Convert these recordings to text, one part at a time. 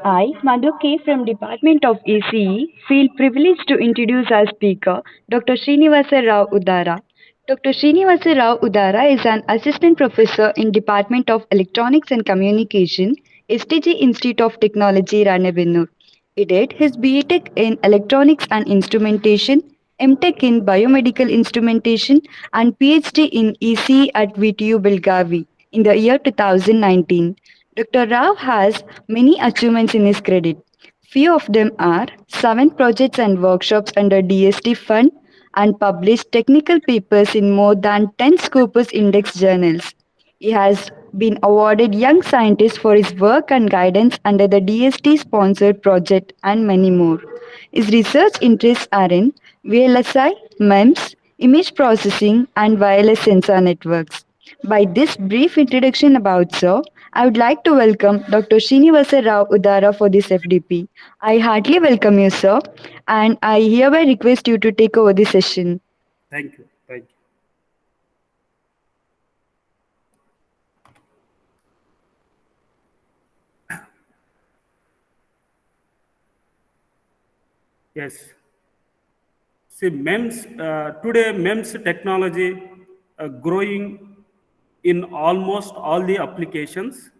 I, Madhu K. from Department of ACE, feel privileged to introduce our speaker, Dr. Srinivasa Rao Udara. Dr. Srinivasa Rao Udara is an assistant professor in Department of Electronics and Communication, STG Institute of Technology, Ranebennur. He did his BTech in Electronics and Instrumentation, MTech in Biomedical Instrumentation, and PhD in ECE at VTU Belgavi in the year 2019. Dr. Rao has many achievements in his credit. Few of them are 7 projects and workshops under DST Fund and published technical papers in more than 10 Scopus Index journals. He has been awarded Young Scientist for his work and guidance under the DST sponsored project and many more. His research interests are in VLSI, MEMS, image processing, and wireless sensor networks. By this brief introduction about Sir, I would like to welcome Dr. Srinivasa Rao Udara for this FDP. I heartily welcome you, sir, and I hereby request you to take over the session. Thank you. Thank you. Yes. See, MEMS, today MEMS technology growing in almost all the applications.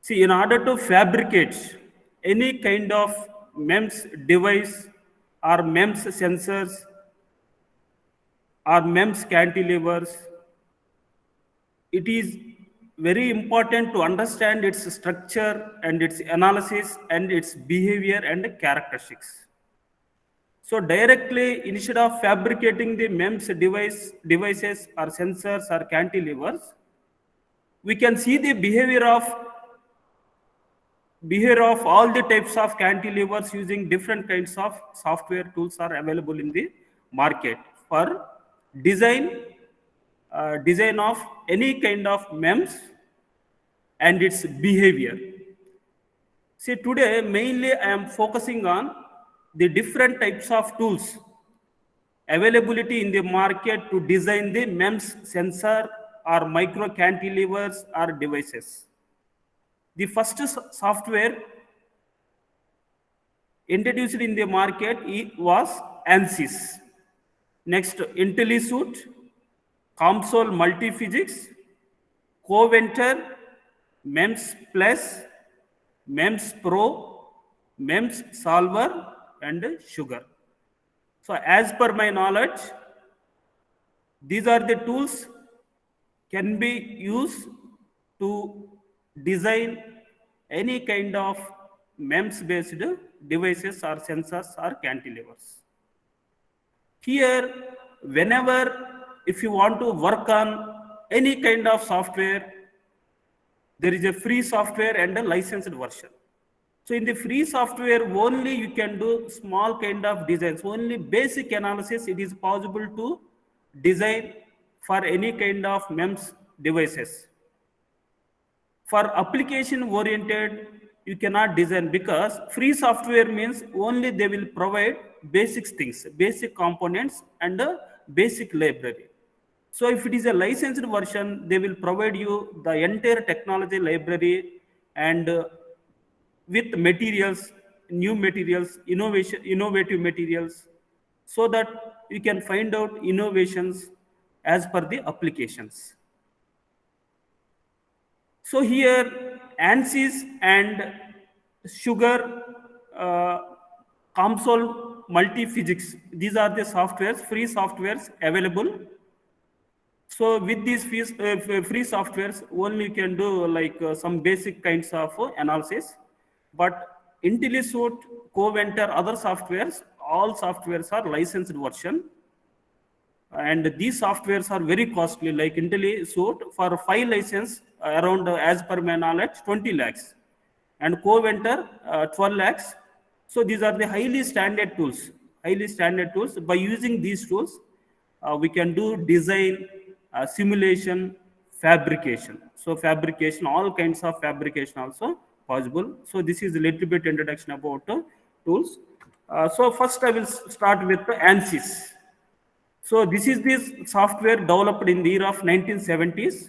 See, in order to fabricate any kind of MEMS device or MEMS sensors or MEMS cantilevers, it is very important to understand its structure and its analysis and its behavior and characteristics. So directly, instead of fabricating the MEMS devices or sensors or cantilevers, we can see the behavior of all the types of cantilevers using different kinds of software tools are available in the market for design of any kind of MEMS and its behavior. See, today mainly I am focusing on the different types of tools availability in the market to design the MEMS sensor or micro cantilevers or devices. The first software introduced in the market was ANSYS. Next, IntelliSuite, COMSOL Multiphysics, Coventor, MEMS Plus, MEMS Pro, MEMS Solver, and Sugar. So as per my knowledge, these are the tools can be used to design any kind of MEMS based devices or sensors or cantilevers. Here, whenever if you want to work on any kind of software, there is a free software and a licensed version. So in the free software, only you can do small kind of designs, only basic analysis it is possible to design for any kind of MEMS devices. For application oriented, you cannot design because free software means only they will provide basic things, basic components and a basic library. So if it is a licensed version, they will provide you the entire technology library and with materials, new materials, innovative materials, so that you can find out innovations as per the applications. So here, ANSYS and Sugar, COMSOL Multiphysics, these are the softwares, free softwares available. So with these free softwares, only you can do like some basic kinds of analysis. But IntelliSuite, Coventor, other softwares, all softwares are licensed version. And these softwares are very costly, like IntelliSuite for 5 license around, as per my knowledge, 20 lakhs. And Coventor, 12 lakhs. So these are the highly standard tools. By using these tools, we can do design, simulation, fabrication. So fabrication, all kinds of fabrication also possible. So this is a little bit introduction about tools. So first I will start with the ANSYS. So this is this software developed in the year of 1970s.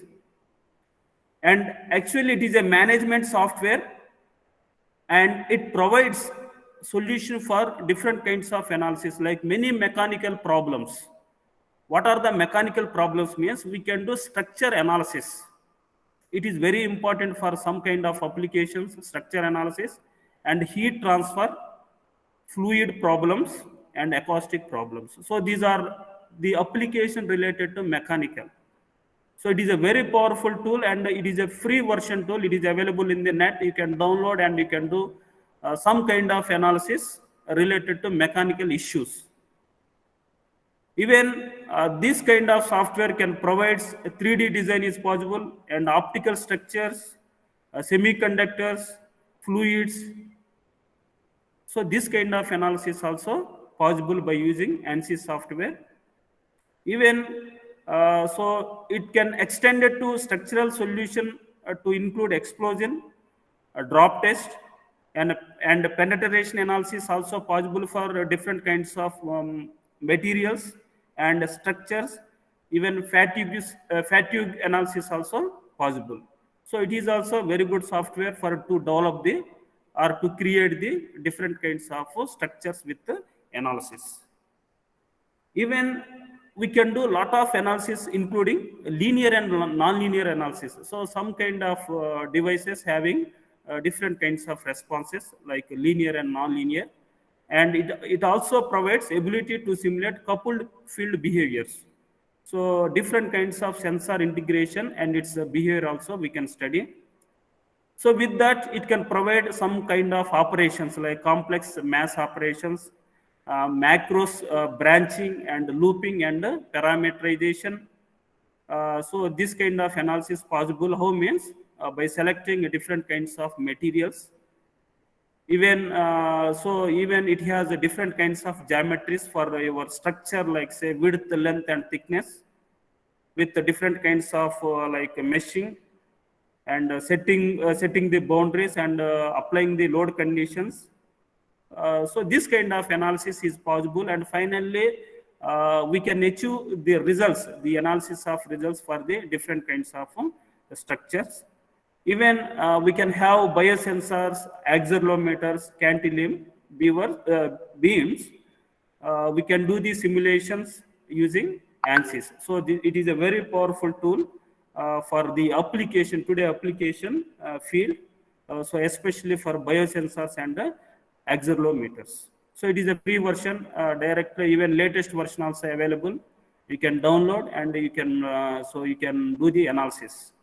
And actually it is a management software and it provides solution for different kinds of analysis, like many mechanical problems. What are the mechanical problems means we can do structure analysis. It is very important for some kind of applications, structure analysis and heat transfer, fluid problems and acoustic problems. So these are the application related to mechanical. So it is a very powerful tool and it is a free version tool. It is available in the net. You can download and you can do some kind of analysis related to mechanical issues. Even this kind of software can provide 3D design is possible and optical structures, semiconductors, fluids. So this kind of analysis also possible by using ANSYS software. Even so it can extend it to structural solution to include explosion, drop test, and penetration analysis also possible for different kinds of materials and structures. Even fatigue analysis also possible. So it is also very good software for to develop the or to create the different kinds of structures with the analysis. Even we can do a lot of analysis including linear and non-linear analysis. So some kind of devices having different kinds of responses like linear and non-linear, and it also provides ability to simulate coupled field behaviors. So different kinds of sensor integration and its behavior also we can study. So with that, it can provide some kind of operations like complex mass operations, macros, branching and looping and parameterization. So this kind of analysis possible. How means by selecting different kinds of materials. Even even it has different kinds of geometries for your structure, like say width, length, and thickness, with the different kinds of like meshing and setting the boundaries and applying the load conditions. So this kind of analysis is possible, and finally we can achieve the results, the analysis of results for the different kinds of structures. Even we can have biosensors, accelerometers, cantilever beams. We can do the simulations using ANSYS. So it is a very powerful tool for the application, today application field. So especially for biosensors and accelerometers. So it is a free version, directly, even latest version also available. You can download and you can, so you can do the analysis.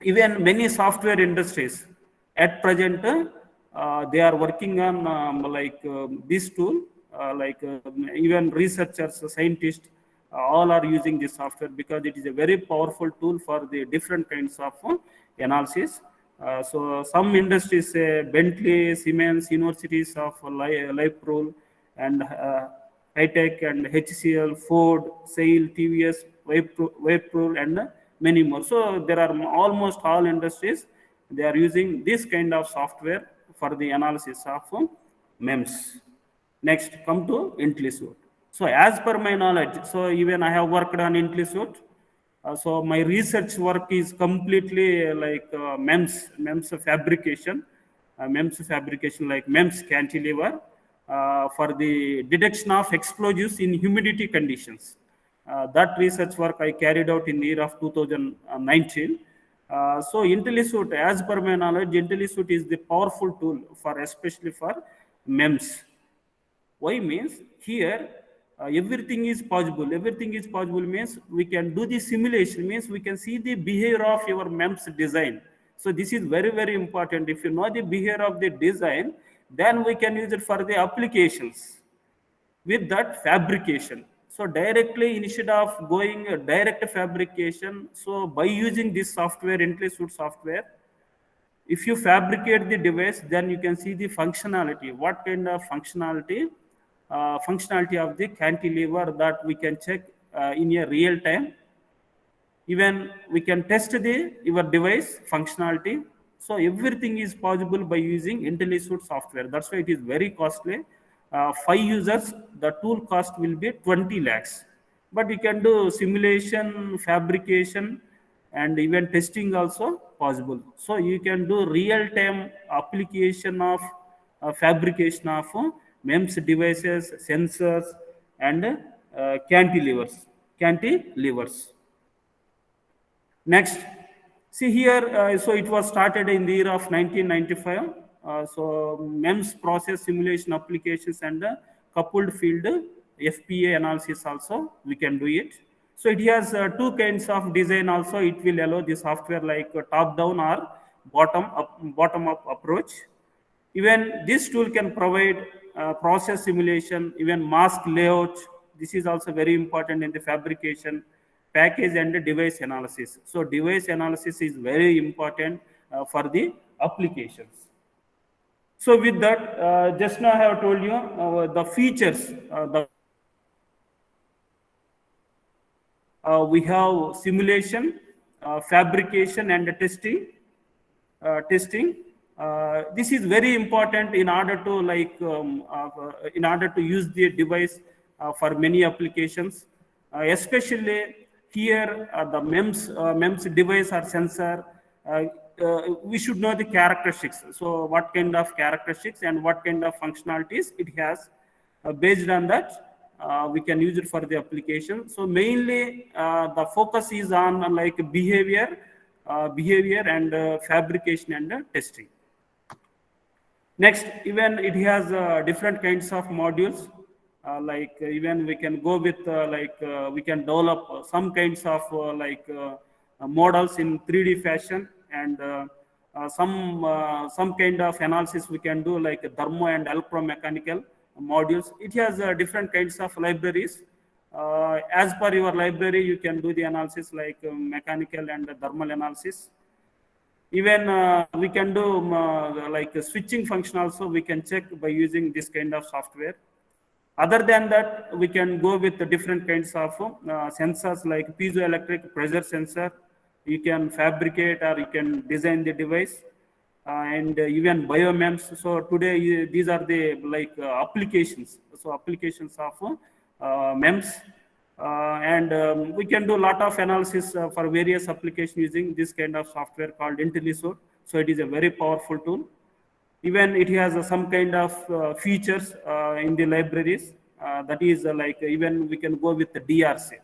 Even many software industries at present, they are working on this tool, even researchers, scientists, all are using this software because it is a very powerful tool for the different kinds of analysis. So some industries, Bentley, Siemens, universities of Liverpool and High-Tech and HCL, Ford, SAIL, TVS, Whirlpool, and many more. So there are almost all industries, they are using this kind of software for the analysis of MEMS. Next, come to IntelliSuite. So as per my knowledge, so even I have worked on IntelliSuite. So my research work is completely MEMS fabrication, like MEMS cantilever for the detection of explosives in humidity conditions. That research work I carried out in the year of 2019. So IntelliSuite, as per my knowledge, IntelliSuite is the powerful tool for especially for MEMS. Why means here everything is possible. Everything is possible means we can do the simulation, means we can see the behavior of your MEMS design. So this is very, very important. If you know the behavior of the design, then we can use it for the applications. With that, fabrication. So directly, instead of going direct fabrication, so by using this software, IntelliSuite software, if you fabricate the device, then you can see the functionality. What kind of functionality? Functionality of the cantilever that we can check in a real time. Even we can test your device functionality. So everything is possible by using IntelliSuite software. That's why it is very costly. 5 users, the tool cost will be 20 lakhs. But we can do simulation, fabrication, and even testing also possible. So you can do real-time application of fabrication of MEMS devices, sensors, and cantilevers. Next, see here, so it was started in the year of 1995. So MEMS process simulation applications and coupled field FPA analysis also we can do it. So it has two kinds of design also. It will allow the software like top down or bottom up approach. Even this tool can provide process simulation, even mask layout. This is also very important in the fabrication, package and device analysis. So device analysis is very important for the applications. So with that, just now I have told you the features. We have simulation, fabrication, and testing. This is very important in order to in order to use the device for many applications, especially here the MEMS device or sensor. We should know the characteristics. So what kind of characteristics and what kind of functionalities it has. Based on that, we can use it for the application. So mainly the focus is on like behavior and fabrication and testing. Next, even it has different kinds of modules. Even we can go with we can develop some kinds of models in 3D fashion, and some kind of analysis we can do like thermo and electromechanical modules. It has different kinds of libraries. As per your library, you can do the analysis like mechanical and thermal analysis. Even we can do like a switching function also we can check by using this kind of software. Other than that, we can go with the different kinds of sensors like piezoelectric pressure sensor. You can fabricate or you can design the device, and even biomems. So today these are the applications. So applications of MEMS. And we can do a lot of analysis for various applications using this kind of software called IntelliSuite. So it is a very powerful tool. Even it has some kind of features in the libraries. That is even we can go with the DRC,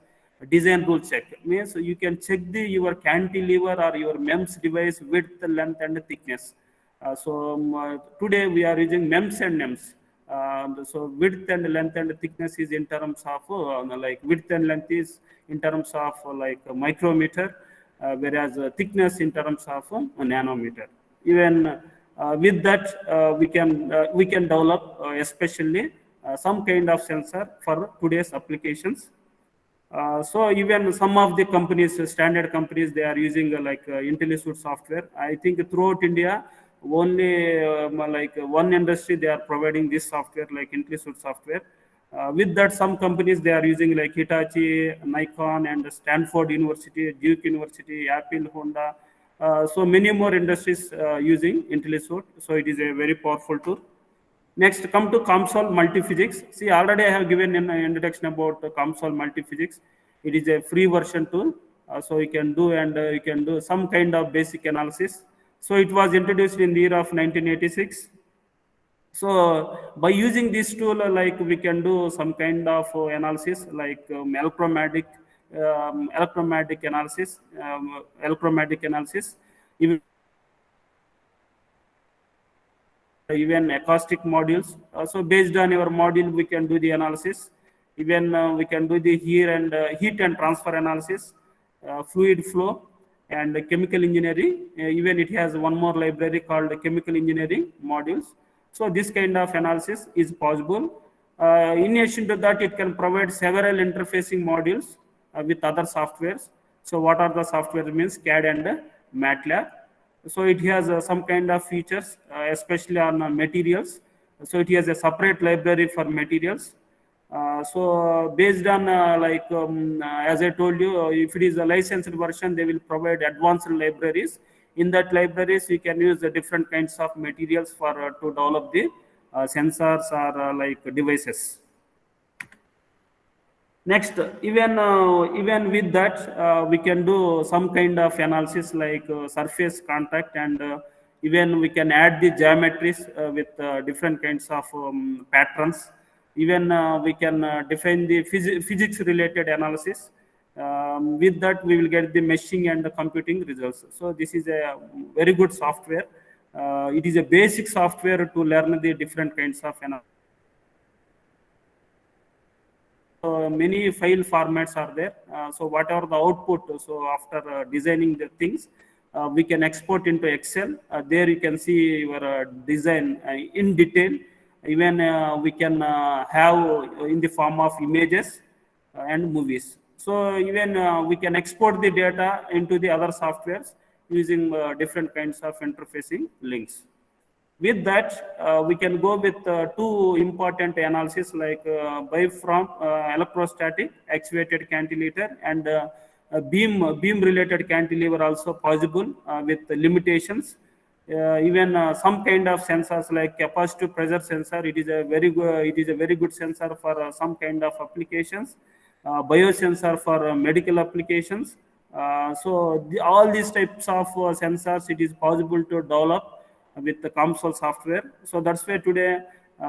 design rule check. Means you can check your cantilever or your MEMS device width, length, and thickness. Today we are using MEMS and NEMS. So width and length and thickness is in terms of width and length is in terms of micrometer, whereas thickness in terms of nanometer. Even with that, we can develop especially some kind of sensor for today's applications. So even some of the companies, standard companies, they are using IntelliSuite software. I think throughout India, only one industry they are providing this software like IntelliSuite software. With that, some companies they are using like Hitachi, Nikon, and Stanford University, Duke University, Apple, Honda. So many more industries using IntelliSuite. So it is a very powerful tool. Next, come to COMSOL Multiphysics. See, already I have given an introduction about COMSOL Multiphysics. It is a free version tool, so you can do some kind of basic analysis. So it was introduced in the year of 1986. So by using this tool, we can do some kind of analysis like electromagnetic analysis, even acoustic modules. So based on your module, we can do the analysis. Even we can do the heat and transfer analysis, fluid flow, and chemical engineering. Even it has one more library called chemical engineering modules. So this kind of analysis is possible. In addition to that, it can provide several interfacing modules with other softwares. So what are the software means? CAD and MATLAB. So it has some kind of features, especially on materials. So it has a separate library for materials. So based on as I told you, if it is a licensed version, they will provide advanced libraries. In that libraries, you can use the different kinds of materials for to develop the sensors or devices. Next, even with that, we can do some kind of analysis like surface contact, and even we can add the geometries with different kinds of patterns. Even we can define the physics related analysis. With that, we will get the meshing and the computing results. So this is a very good software. It is a basic software to learn the different kinds of analysis. Many file formats are there. So whatever the output, so after designing the things, we can export into Excel. There you can see your design in detail. Even we can have in the form of images and movies. So even we can export the data into the other softwares using different kinds of interfacing links. With that, we can go with two important analysis like from electrostatic actuated cantilever and beam related cantilever also possible with limitations. Even some kind of sensors like capacitive pressure sensor, it is a very good sensor for some kind of applications. Biosensor for medical applications. All these types of sensors, it is possible to develop with the COMSOL software. So that's why today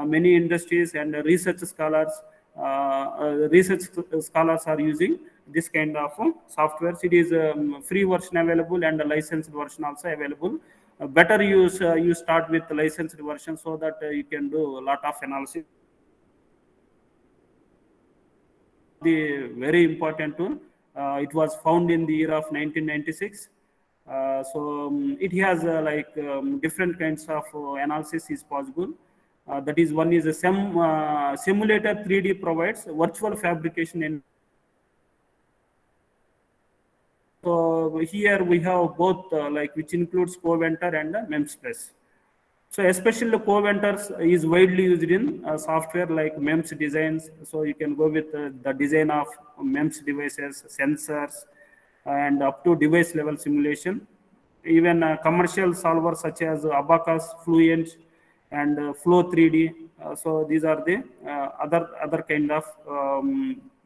many industries and research scholars are using this kind of software. It is free version available and a licensed version also available. Better you start with the licensed version so that you can do a lot of analysis. The very important tool. It was found in the year of 1996. It has different kinds of analysis is possible. That is, one is a simulator 3D provides virtual fabrication. So here we have both which includes Coventor and MEMS Plus. So especially Coventors is widely used in software like MEMS designs. So you can go with the design of MEMS devices, sensors, and up to device level simulation. Even commercial solvers such as Abacus, Fluent, and Flow 3D. So these are the other kind of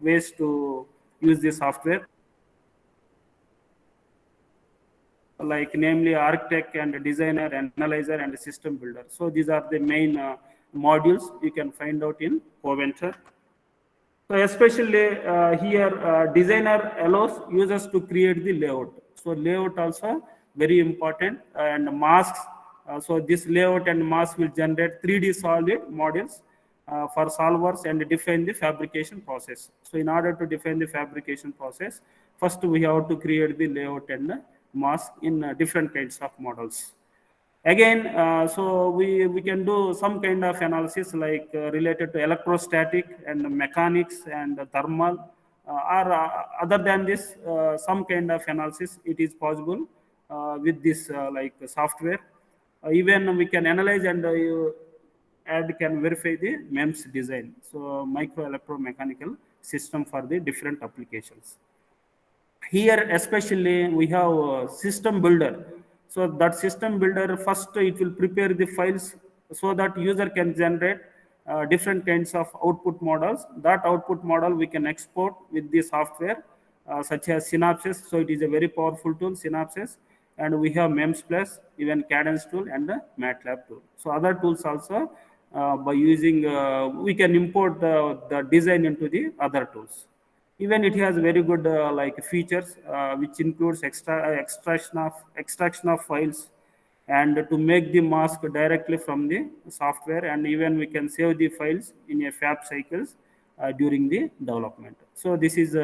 ways to use the software, like namely architect and designer and analyzer and system builder. So these are the main modules you can find out in Coventor. So especially here, designer allows users to create the layout. So layout also very important, and masks. So this layout and mask will generate 3D solid models for solvers and define the fabrication process. So in order to define the fabrication process, first we have to create the layout and the mask in different kinds of models. Again, so we can do some kind of analysis like related to electrostatic and mechanics and thermal, or other than this, some kind of analysis it is possible with this software. Even we can analyze and can verify the MEMS design. So micro electromechanical system for the different applications. Here especially we have a system builder. So that system builder, first it will prepare the files so that user can generate different kinds of output models. That output model we can export with the software such as Synopsys. So it is a very powerful tool, Synopsys, and we have MEMS Plus, even Cadence tool, and the MATLAB tool. So other tools also, by using we can import the design into the other tools. Even it has very good features which includes extraction of files, and to make the mask directly from the software, and even we can save the files in a fab cycles during the development. So this is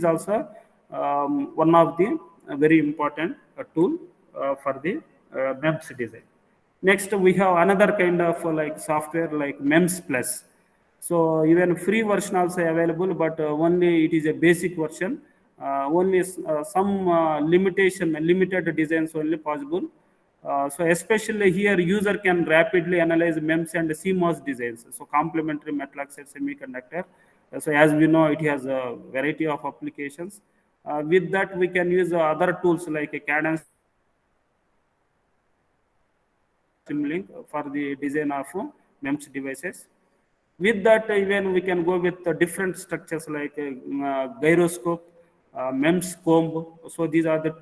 also one of the very important tool for the MEMS design. Next, we have another kind of software like MEMS Plus. So even free version also available, but only it is a basic version. Only some limited designs only possible. So especially here, user can rapidly analyze MEMS and CMOS designs. So complementary metal oxide semiconductor. So as we know, it has a variety of applications. With that, we can use other tools like a Cadence Simulink for the design of MEMS devices. With that, even we can go with different structures like gyroscope, MEMS comb. So these are the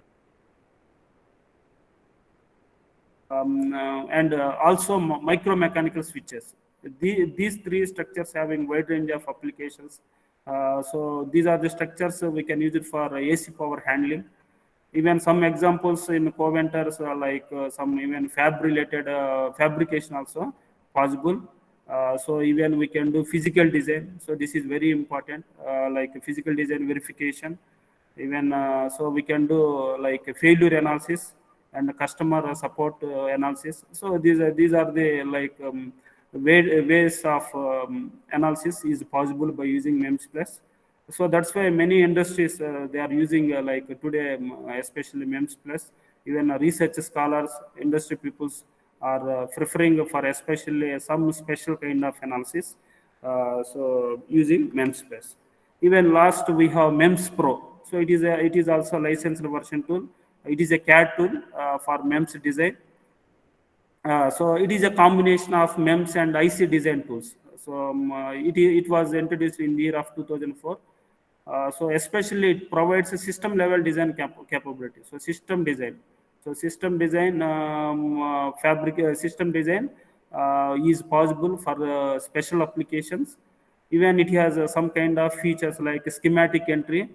and also micromechanical switches. These three structures having wide range of applications. So these are the structures we can use it for AC power handling. Even some examples in Coventers like some even fab related fabrication also possible. So even we can do physical design. So this is very important, like physical design verification. Even so we can do like failure analysis and customer support analysis. So these are the like ways of analysis is possible by using MEMS plus. So that's why many industries they are using like today especially MEMS plus. Even research scholars, industry peoples are preferring for especially some special kind of analysis, so using MEMS plus. Even last we have MEMS Pro. So it is also a licensed version tool. It is a CAD tool for MEMS design. So it is a combination of MEMS and IC design tools. So it was introduced in the year of 2004. So especially it provides a system level design capability. So system design. So system design, system design is possible for special applications. Even it has some kind of features like schematic entry.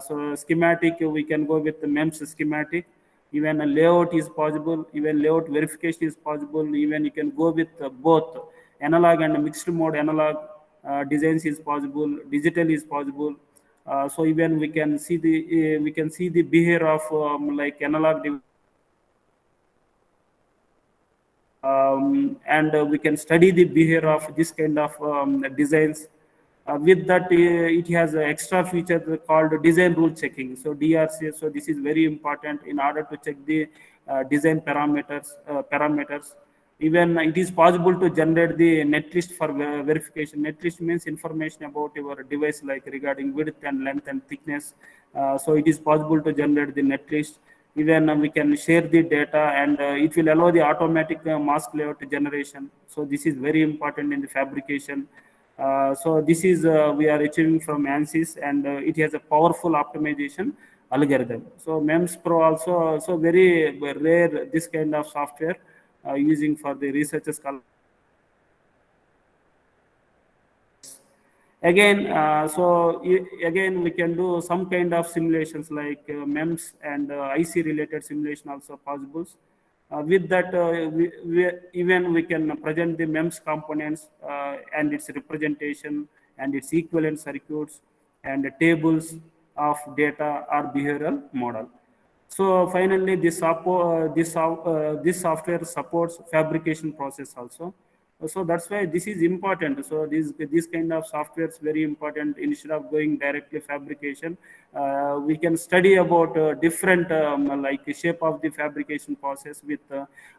So schematic we can go with the MEMS schematic. Even a layout is possible. Even layout verification is possible. Even you can go with both analog and mixed mode analog designs is possible. Digital is possible. So even we can see the behavior of like analog and we can study the behavior of this kind of designs. With that, it has an extra feature called design rule checking. So DRC. So this is very important in order to check the design parameters. Even it is possible to generate the netlist for verification. Netlist means information about your device, like regarding width and length and thickness. So it is possible to generate the netlist. Even we can share the data, and it will allow the automatic mask layout generation. So this is very important in the fabrication. So this is we are achieving from ANSYS, and it has a powerful optimization algorithm. So MEMS Pro also very rare this kind of software using for the researchers. Again, again we can do some kind of simulations like MEMS and IC related simulation also possible. With that, even we can present the MEMS components and its representation and its equivalent circuits and tables of data or behavioral model. So finally, this software supports fabrication process also. So that's why this is important. So this kind of software is very important. Instead of going directly fabrication, we can study about different like shape of the fabrication process with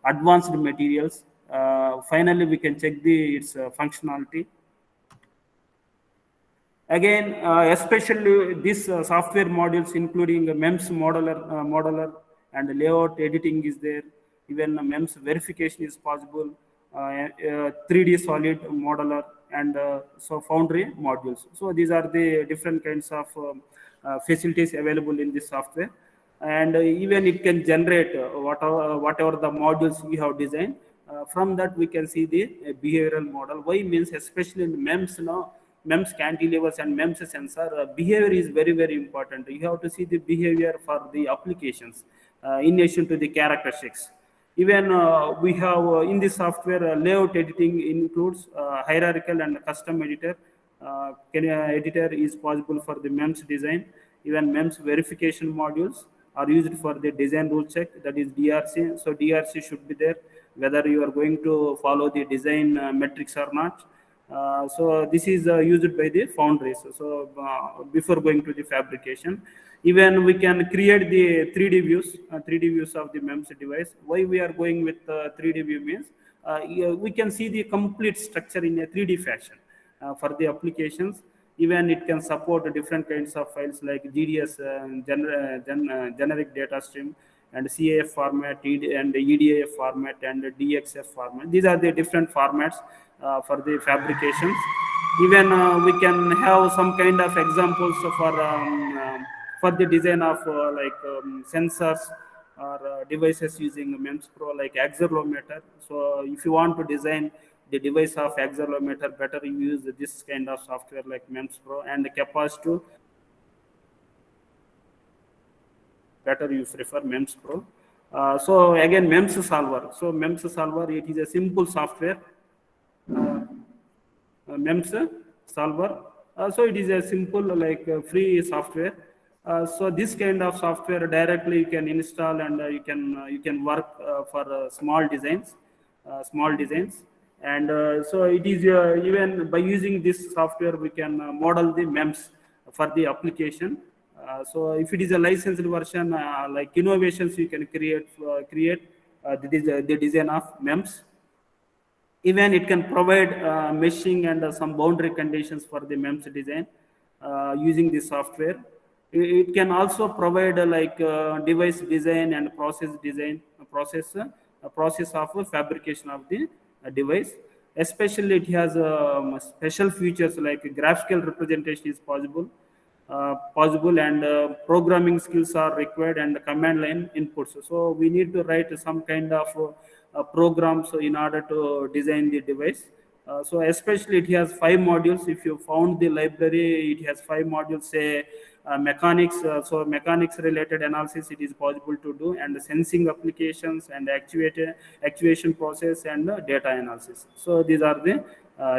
advanced materials. Finally, we can check its functionality. Again, especially these software modules, including MEMS modeler and layout editing is there. Even MEMS verification is possible. 3D solid modeler and so foundry modules. So these are the different kinds of facilities available in this software, and even it can generate whatever the modules we have designed. From that we can see the behavioral model. Why means especially in MEMS now, MEMS cantilevers and MEMS sensor, behavior is very, very important. You have to see the behavior for the applications in addition to the characteristics. Even we have in this software layout editing includes hierarchical and custom editor. Editor is possible for the MEMS design. Even MEMS verification modules are used for the design rule check, that is DRC. So DRC should be there whether you are going to follow the design metrics or not. So this is used by the foundries. So before going to the fabrication, even we can create the 3D views, 3D views of the MEMS device. Why we are going with 3D view means yeah, we can see the complete structure in a 3D fashion for the applications. Even it can support different kinds of files like GDS, generic data stream. and CAF format, and EDAF format, and DXF format. These are the different formats for the fabrications. Even we can have some kind of examples for the design of sensors or devices using MEMS Pro, like accelerometer. So if you want to design the device of accelerometer, better you use this kind of software like MEMS Pro. And the capacitive, better you prefer MEMS Pro. So again, MEMS solver. So MEMS solver, it is a simple software. MEMS solver. So it is a simple free software. So this kind of software directly you can install, and you can work for small designs. And so it is even by using this software we can model the MEMS for the application. So if it is a licensed version, like innovations you can create the design of MEMS. Even it can provide meshing and some boundary conditions for the MEMS design using the software. It can also provide device design and process design, process of fabrication of the device. Especially it has special features like graphical representation is possible, and programming skills are required, and command line inputs. So we need to write some kind of programs in order to design the device. So especially it has 5 modules. If you found the library, it has 5 modules, say mechanics. So mechanics related analysis it is possible to do, and sensing applications, and actuation process, and data analysis. So these are the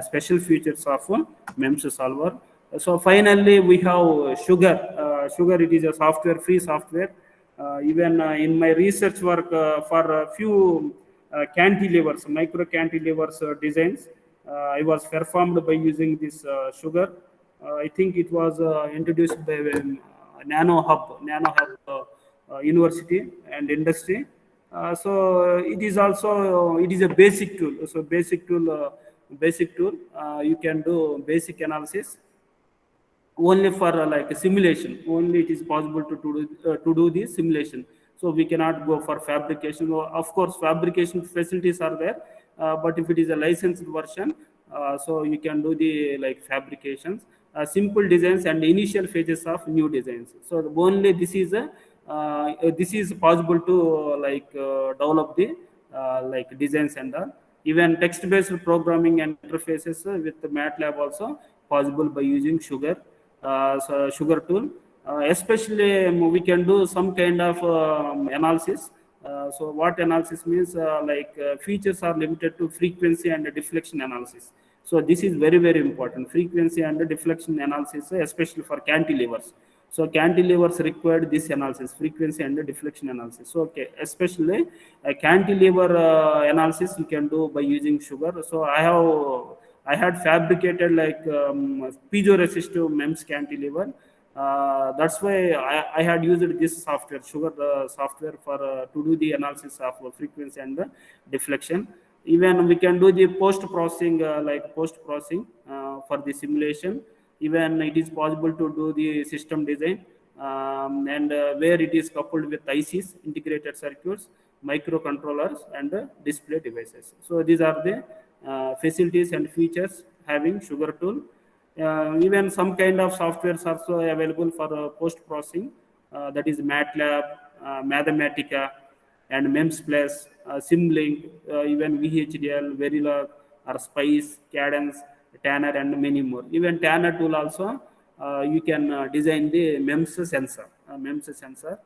special features of MEMS solver. So finally we have Sugar. Sugar, it is a free software. Even in my research work for a few cantilevers, micro cantilevers designs, I was performed by using this Sugar. I think it was introduced by NanoHub University and Industry. So it is also it is a basic tool. So basic tool, you can do basic analysis only for like simulation. Only it is possible to do the simulation. So we cannot go for fabrication. Of course fabrication facilities are there, but if it is a licensed version, so you can do the fabrications, simple designs, and initial phases of new designs. So only this is possible to develop the designs, and even text-based programming and interfaces with MATLAB also possible by using Sugar. So Sugar tool, especially we can do some kind of analysis. So what analysis means, features are limited to frequency and deflection analysis. So this is very important, frequency and deflection analysis, especially for cantilevers. So cantilevers required this analysis, frequency and deflection analysis. So okay, especially a cantilever analysis you can do by using Sugar. So I had fabricated piezoresistive MEMS cantilever. That's why I had used this software, Sugar software, for to do the analysis of frequency and deflection. Even we can do the post processing for the simulation. Even it is possible to do the system design, and where it is coupled with ICs, integrated circuits, microcontrollers, and display devices. So these are the facilities and features having Sugar tool. Even some kind of softwares also available for post processing, that is MATLAB, Mathematica, and MEMS Plus, Simlink, even VHDL, Verilog, or Spice, Cadence, Tanner, and many more. Even Tanner tool also, you can design the MEMS sensor. MEMS sensor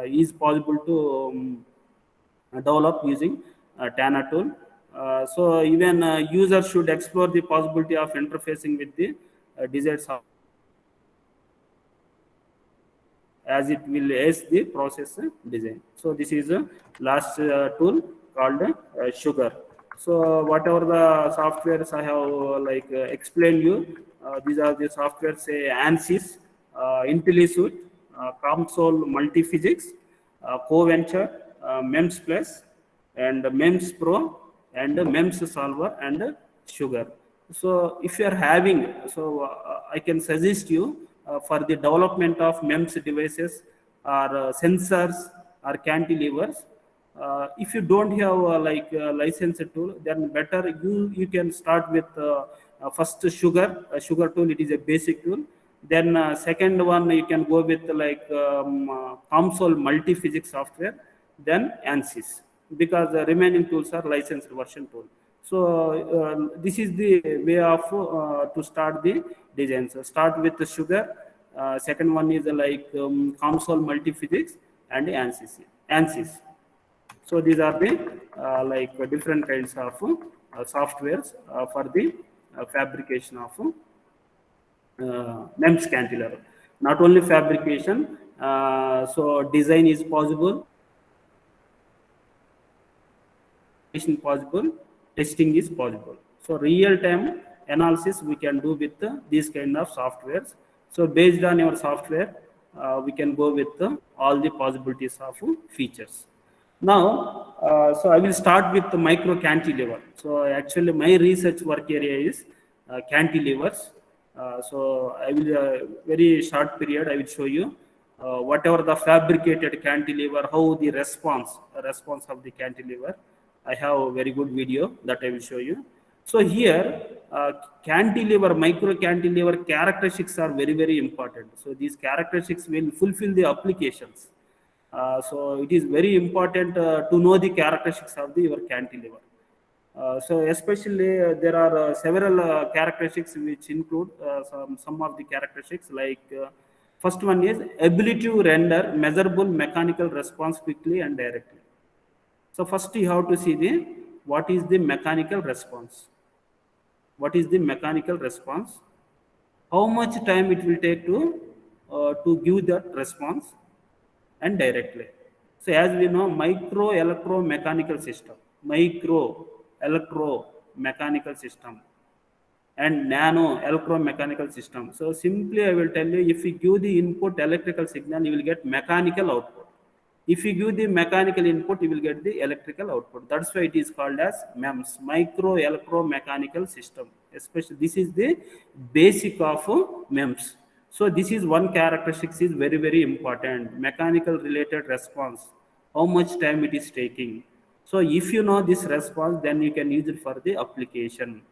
is possible to develop using Tanner tool. So even users should explore the possibility of interfacing with the desired software, as it will aid the process design. So this is a last tool called Sugar. So whatever the softwares I have explained you, these are the softwares, say ANSYS, IntelliSuite, COMSOL Multiphysics, CoVenture, MEMS Plus, and MEMS Pro, and MEMS Solver, and Sugar. So if you are having, so I can suggest you for the development of MEMS devices, or sensors or cantilevers. If you don't have like a licensed tool, then better you can start with first sugar tool. It is a basic tool. Then second one you can go with like COMSOL multi-physics software, then ANSYS, because the remaining tools are licensed version tool. So this is the way of to start the design. So start with the sugar. Second one is like COMSOL multi-physics and ANSYS. So these are the like different kinds of softwares for the fabrication of MEMS cantilever. Not only fabrication, so design is possible, possible, testing is possible. So real-time analysis we can do with these kind of softwares. So based on your software, we can go with all the possibilities of features. Now, so I will start with the micro cantilever. So actually my research work area is cantilevers. So I will, very short period, I will show you whatever the fabricated cantilever, how the response of the cantilever. I have a very good video that I will show you. So here, cantilever, micro cantilever characteristics are very, very important. So these characteristics will fulfill the applications. So it is very important to know the characteristics of your cantilever. So especially there are several characteristics which include some of the characteristics like first one is ability to render measurable mechanical response quickly and directly. So first you have to see the what is the mechanical response. What is the mechanical response? How much time it will take to give that response and directly. So as we know, micro electromechanical system and nano electromechanical system. So simply I will tell you, if you give the input electrical signal, you will get mechanical output. If you give the mechanical input, you will get the electrical output. That's why it is called as MEMS, micro electromechanical system. Especially this is the basic of MEMS. So this is one characteristic is very, very important. Mechanical related response, how much time it is taking. So if you know this response, then you can use it for the application.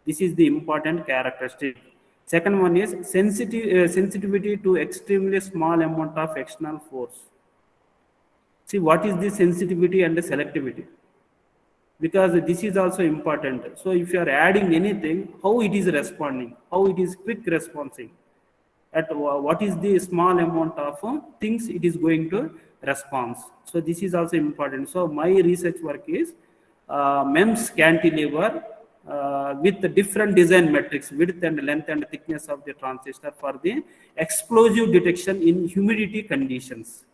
This is the important characteristic. Second one is sensitivity to extremely small amount of external force. See, what is the sensitivity and the selectivity? Because this is also important. So if you are adding anything, how it is responding, how it is quick responding, at what is the small amount of things it is going to respond. So this is also important. So my research work is MEMS cantilever with the different design metrics, width and length and thickness of the transistor for the explosive detection in humidity conditions.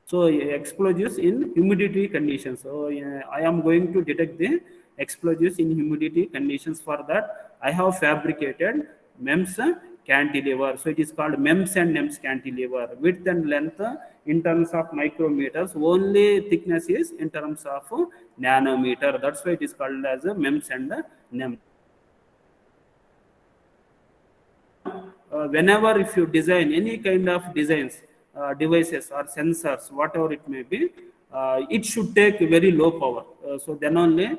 So explosives in humidity conditions. So I am going to detect the explosives in humidity conditions. For that, I have fabricated MEMS cantilever. So it is called MEMS and NEMS cantilever. Width and length in terms of micrometers. Only thickness is in terms of nanometer. That's why it is called as a MEMS and NEMS. Whenever if you design any kind of designs, devices or sensors, whatever it may be, it should take very low power. So then only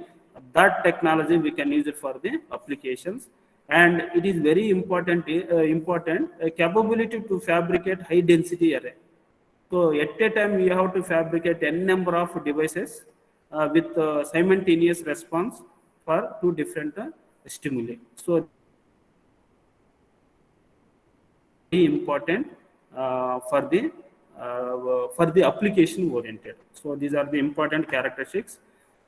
that technology we can use it for the applications. And it is very important capability to fabricate high density array. So at a time you have to fabricate n number of devices with simultaneous response for two different stimuli. So very important for the application oriented. So these are the important characteristics.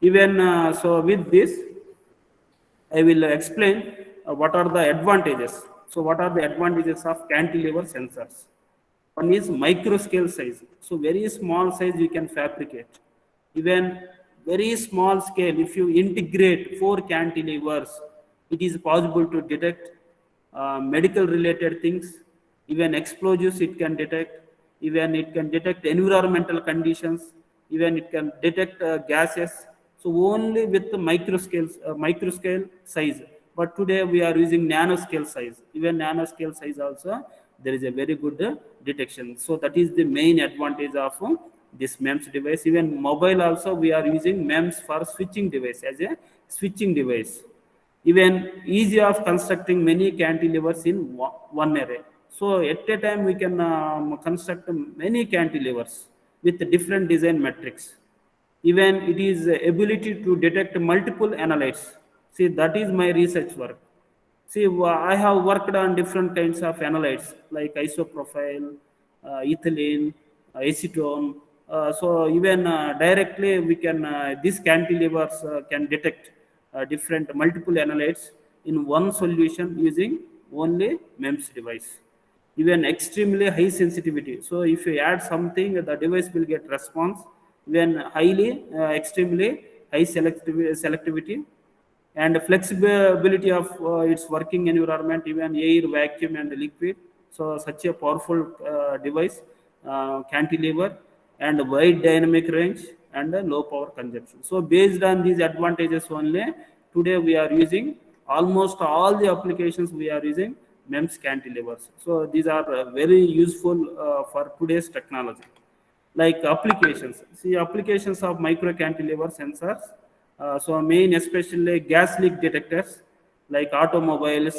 Even so with this, I will explain what are the advantages. So what are the advantages of cantilever sensors? One is micro scale size. So very small size you can fabricate. Even very small scale, if you integrate 4 cantilevers, it is possible to detect medical related things. Even explosives it can detect. Even it can detect environmental conditions. Even it can detect gases. So only with the micro scale size. But today we are using nanoscale size. Even nanoscale size also there is a very good detection. So that is the main advantage of this MEMS device. Even mobile also we are using MEMS for switching device as a switching device. Even easy of constructing many cantilevers in one array. So at a time we can construct many cantilevers with different design metrics. Even it is ability to detect multiple analytes. See, that is my research work. See, I have worked on different kinds of analytes like isoprofile, ethylene, acetone. So even directly we can these cantilevers can detect different multiple analytes in one solution using only MEMS device. Even extremely high sensitivity. So if you add something, the device will get response. When highly, extremely high selectivity and flexibility of its working environment, even air, vacuum, and liquid. So such a powerful device, cantilever, and wide dynamic range and low power consumption. So based on these advantages only, today we are using almost all the applications we are using MEMS cantilevers. So these are very useful for today's technology. Like applications, see applications of micro cantilever sensors. So main especially gas leak detectors like automobiles,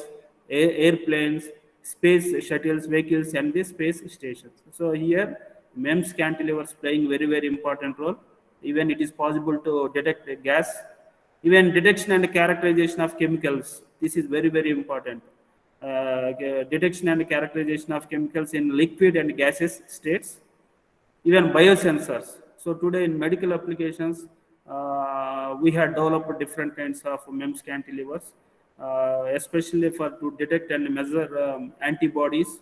airplanes, space shuttles, vehicles, and the space stations. So here MEMS cantilevers playing very important role. Even it is possible to detect the gas. Even detection and characterization of chemicals, this is very important. Detection and characterization of chemicals in liquid and gaseous states. Even biosensors. So today in medical applications, we have developed different kinds of MEMS cantilevers, especially for to detect and measure antibodies,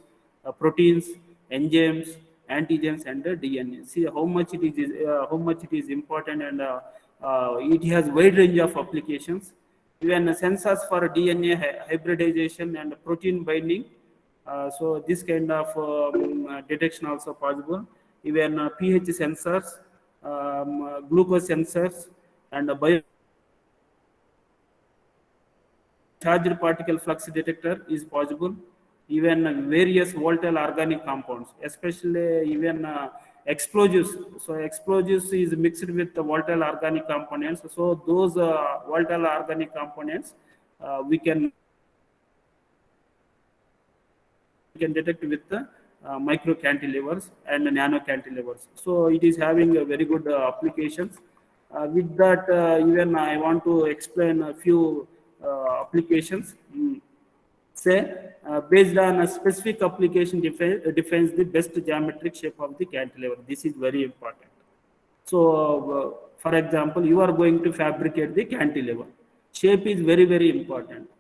proteins, enzymes, antigens, and DNA. See how much it is important, and it has wide range of applications. Even sensors for DNA hybridization and protein binding. So this kind of detection also possible. Even pH sensors, glucose sensors, and bio charged particle flux detector is possible. Even various volatile organic compounds, especially even explosives. So explosives is mixed with the volatile organic components. So those volatile organic components we can detect with the micro cantilevers and nano cantilevers. So it is having a very good applications. With that, even I want to explain a few applications. Say, based on a specific application defines the best geometric shape of the cantilever. This is very important. So, for example, you are going to fabricate the cantilever. Shape is very important.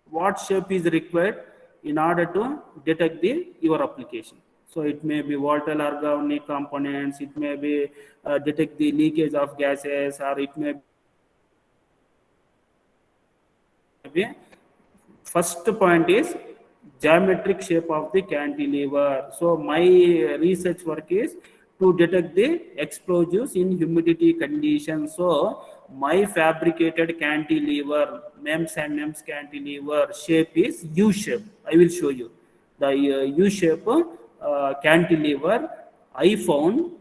What shape is required in order to detect your application? So it may be volatile organic components, it may be detect the leakage of gases, or it may be. First point is geometric shape of the cantilever. So my research work is to detect the explosives in humidity conditions. So my fabricated cantilever, MEMS and MEMS cantilever shape is U shape. I will show you the U shape cantilever. I found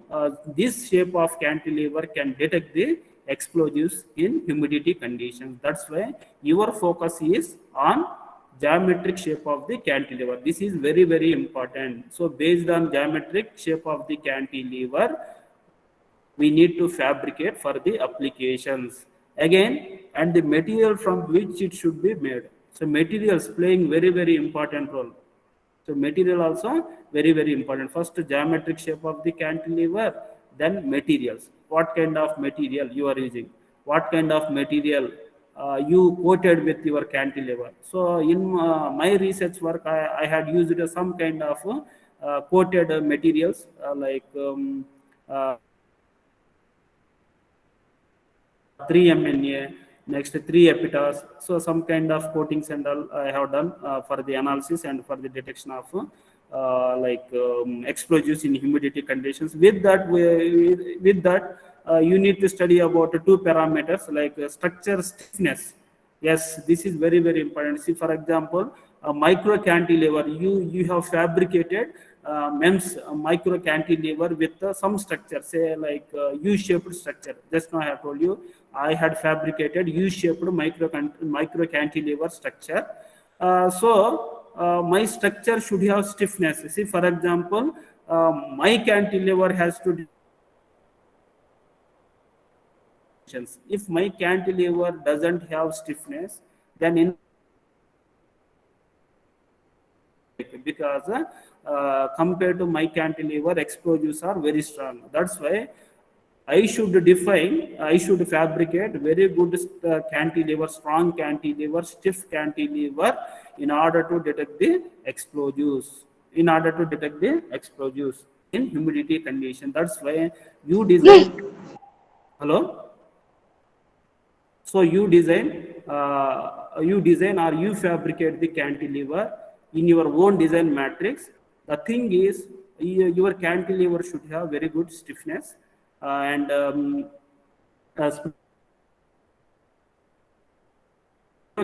this shape of cantilever can detect the explosives in humidity conditions. That's why your focus is on geometric shape of the cantilever. This is very important. So based on geometric shape of the cantilever, we need to fabricate for the applications again, and the material from which it should be made. So materials playing very important role. So material also very important. First geometric shape of the cantilever, then materials. What kind of material you are using? What kind of material you coated with your cantilever? So in my research work, I had used some kind of coated materials like uh, 3 MNA, next 3 Epitas. So some kind of coatings and all I have done for the analysis and for the detection of explosives in humidity conditions. With that, you need to study about two parameters like structure stiffness. Yes, this is very important. See, for example, micro cantilever. You have fabricated MEMS micro cantilever with some structure, say like U-shaped structure. Just now I have told you I had fabricated U-shaped micro cantilever structure. My structure should have stiffness. See, for example, my cantilever has to. If my cantilever doesn't have stiffness, then in because compared to my cantilever, explosives are very strong. That's why I should fabricate very good cantilever, strong cantilever, stiff cantilever in order to detect the explosives. In order to detect the explosives in humidity condition. That's why you design. Hello. So you design or you fabricate the cantilever in your own design matrix. The thing is, your cantilever should have very good stiffness and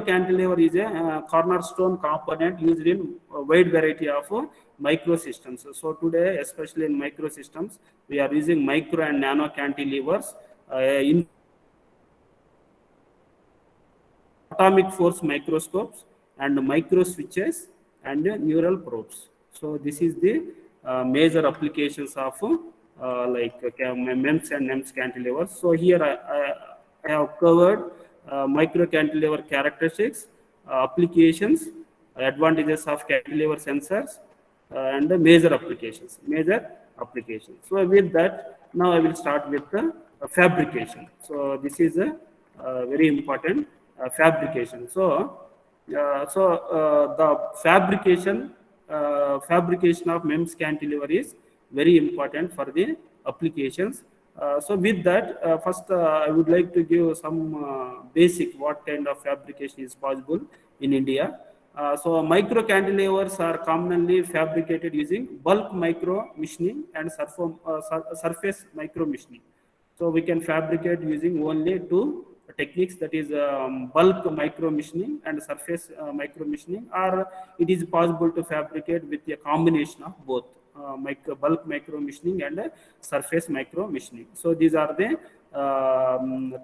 cantilever is a cornerstone component used in a wide variety of microsystems. So today, especially in microsystems, we are using micro and nano cantilevers in atomic force microscopes and micro switches and neural probes. So this is the major applications of MEMS and NEMS cantilevers. So here I have covered micro cantilever characteristics, applications, advantages of cantilever sensors, and the major applications. So with that, now I will start with the fabrication. So this is a very important fabrication. The fabrication of MEMS cantilever is very important for the applications. So with that, first I would like to give some basic what kind of fabrication is possible in India. So micro cantilevers are commonly fabricated using bulk micro machining and surface micro machining. So we can fabricate using only two techniques, that is bulk micro machining and surface micro machining, or it is possible to fabricate with a combination of both bulk micro machining and surface micro machining. So these are the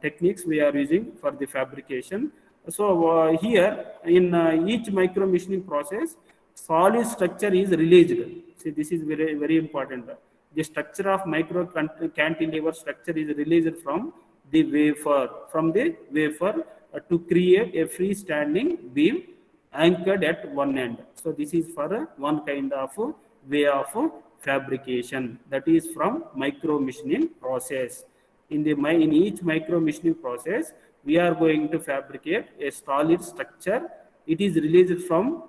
techniques we are using for the fabrication. So here in each micro machining process, solid structure is released. See, this is very, very important. The structure of micro cantilever structure is released from the wafer to create a freestanding beam anchored at one end. So this is for one kind of way of fabrication, that is from micro machining process. In each micro machining process, we are going to fabricate a solid structure. It is released from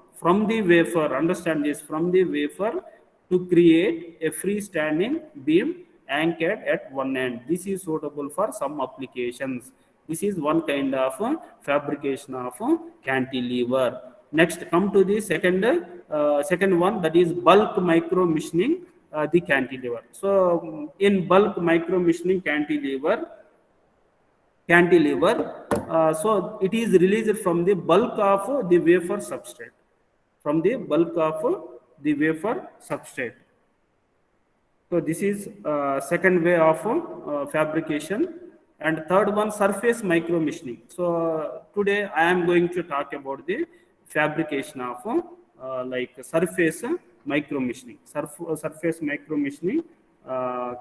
the wafer. Understand this, from the wafer to create a freestanding beam anchored at one end. This is suitable for some applications. This is one kind of fabrication of cantilever. Next, come to the second one, that is bulk micro machining the cantilever. So in bulk micro machining cantilever, so it is released from the bulk of the wafer substrate. So this is second way of fabrication. And third one, surface micro machining. So today I am going to talk about the fabrication of surface micro machining. Surface micro machining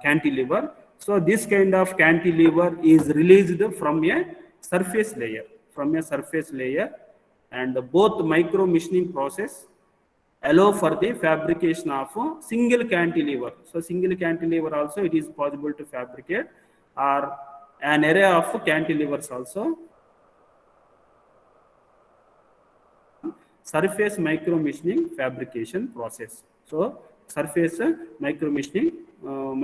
cantilever. So this kind of cantilever is released from a surface layer. And both micro machining process allow for the fabrication of a single cantilever. So single cantilever also it is possible to fabricate, or an array of cantilevers also. Surface micro machining fabrication process. So surface micro machining of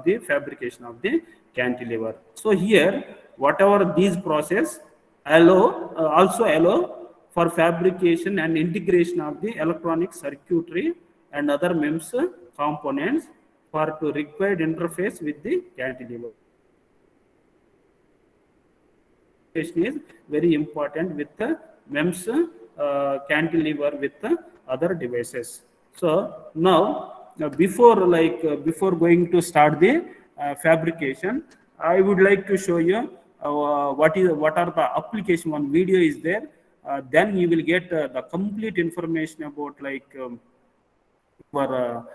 the fabrication of the cantilever. So here, whatever these process also allow for fabrication and integration of the electronic circuitry and other MEMS components for to required interface with the cantilever. Is very important with the MEMS cantilever with other devices. So now, before going to start the fabrication, I would like to show you what are the application. One video is there. Then you will get the complete information about for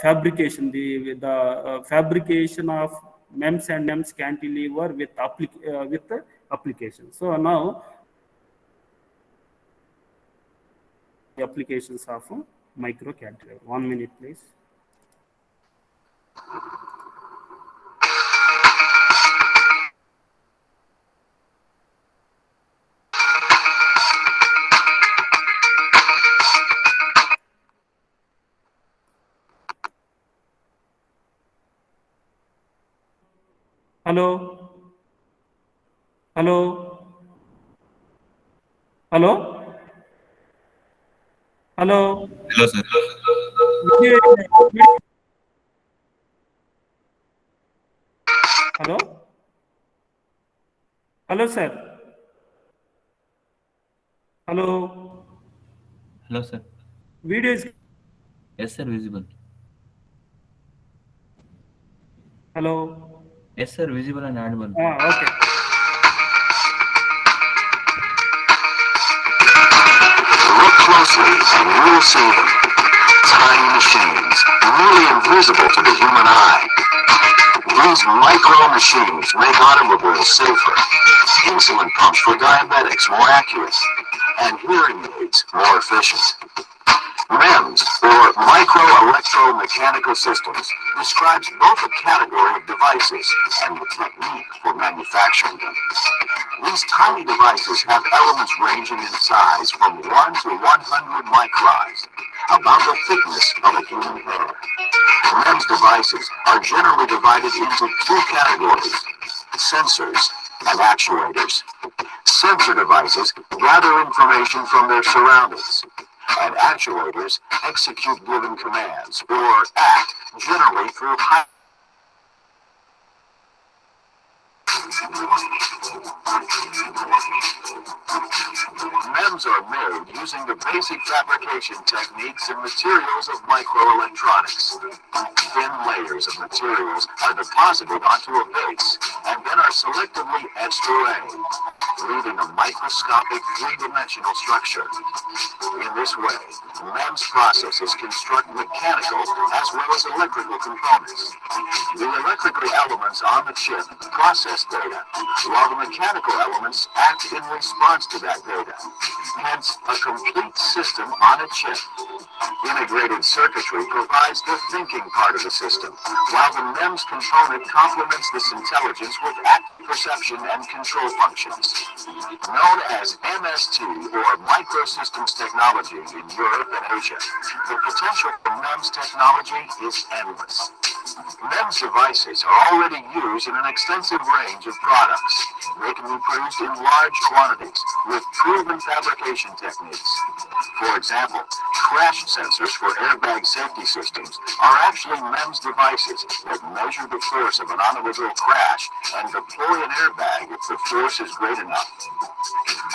fabrication, the fabrication of MEMS and MEMS cantilever with the application. So now the applications of micro cantilever. 1 minute, please. Hello. Hello. Hello. Hello. Hello, sir. Hello. Hello, sir. Hello. Hello, sir. Video is. Yes, sir, visible. Hello. Yes, sir, visible and audible. Okay. Look closely and you will see them. Tiny machines, nearly invisible to the human eye. These micro machines make automobiles safer, insulin pumps for diabetics more accurate, and hearing aids more efficient. MEMS, or micro-electromechanical systems, describes both a category of devices and the technique for manufacturing them. These tiny devices have elements ranging in size from 1 to 100 microns, about the thickness of a human hair. MEMS devices are generally divided into two categories: sensors and actuators. Sensor devices gather information from their surroundings, and actuators execute given commands or act generally through high MEMS are made using the basic fabrication techniques and materials of microelectronics. Thin layers of materials are deposited onto a base and then are selectively etched away, leaving a microscopic three-dimensional structure. In this way, MEMS processes construct mechanical as well as electrical components. The electrical elements on the chip process data, while the mechanical elements act in response to that data. Hence, a complete system on a chip. Integrated circuitry provides the thinking part of the system, while the MEMS component complements this intelligence with active perception and control functions. Known as MST, or Microsystems Technology, in Europe and Asia, the potential for MEMS technology is endless. MEMS devices are already used in an extensive range of products. They can be produced in large quantities with proven fabrication techniques. For example, crash sensors for airbag safety systems are actually MEMS devices that measure the force of an automobile crash and deploy an airbag if the force is great enough.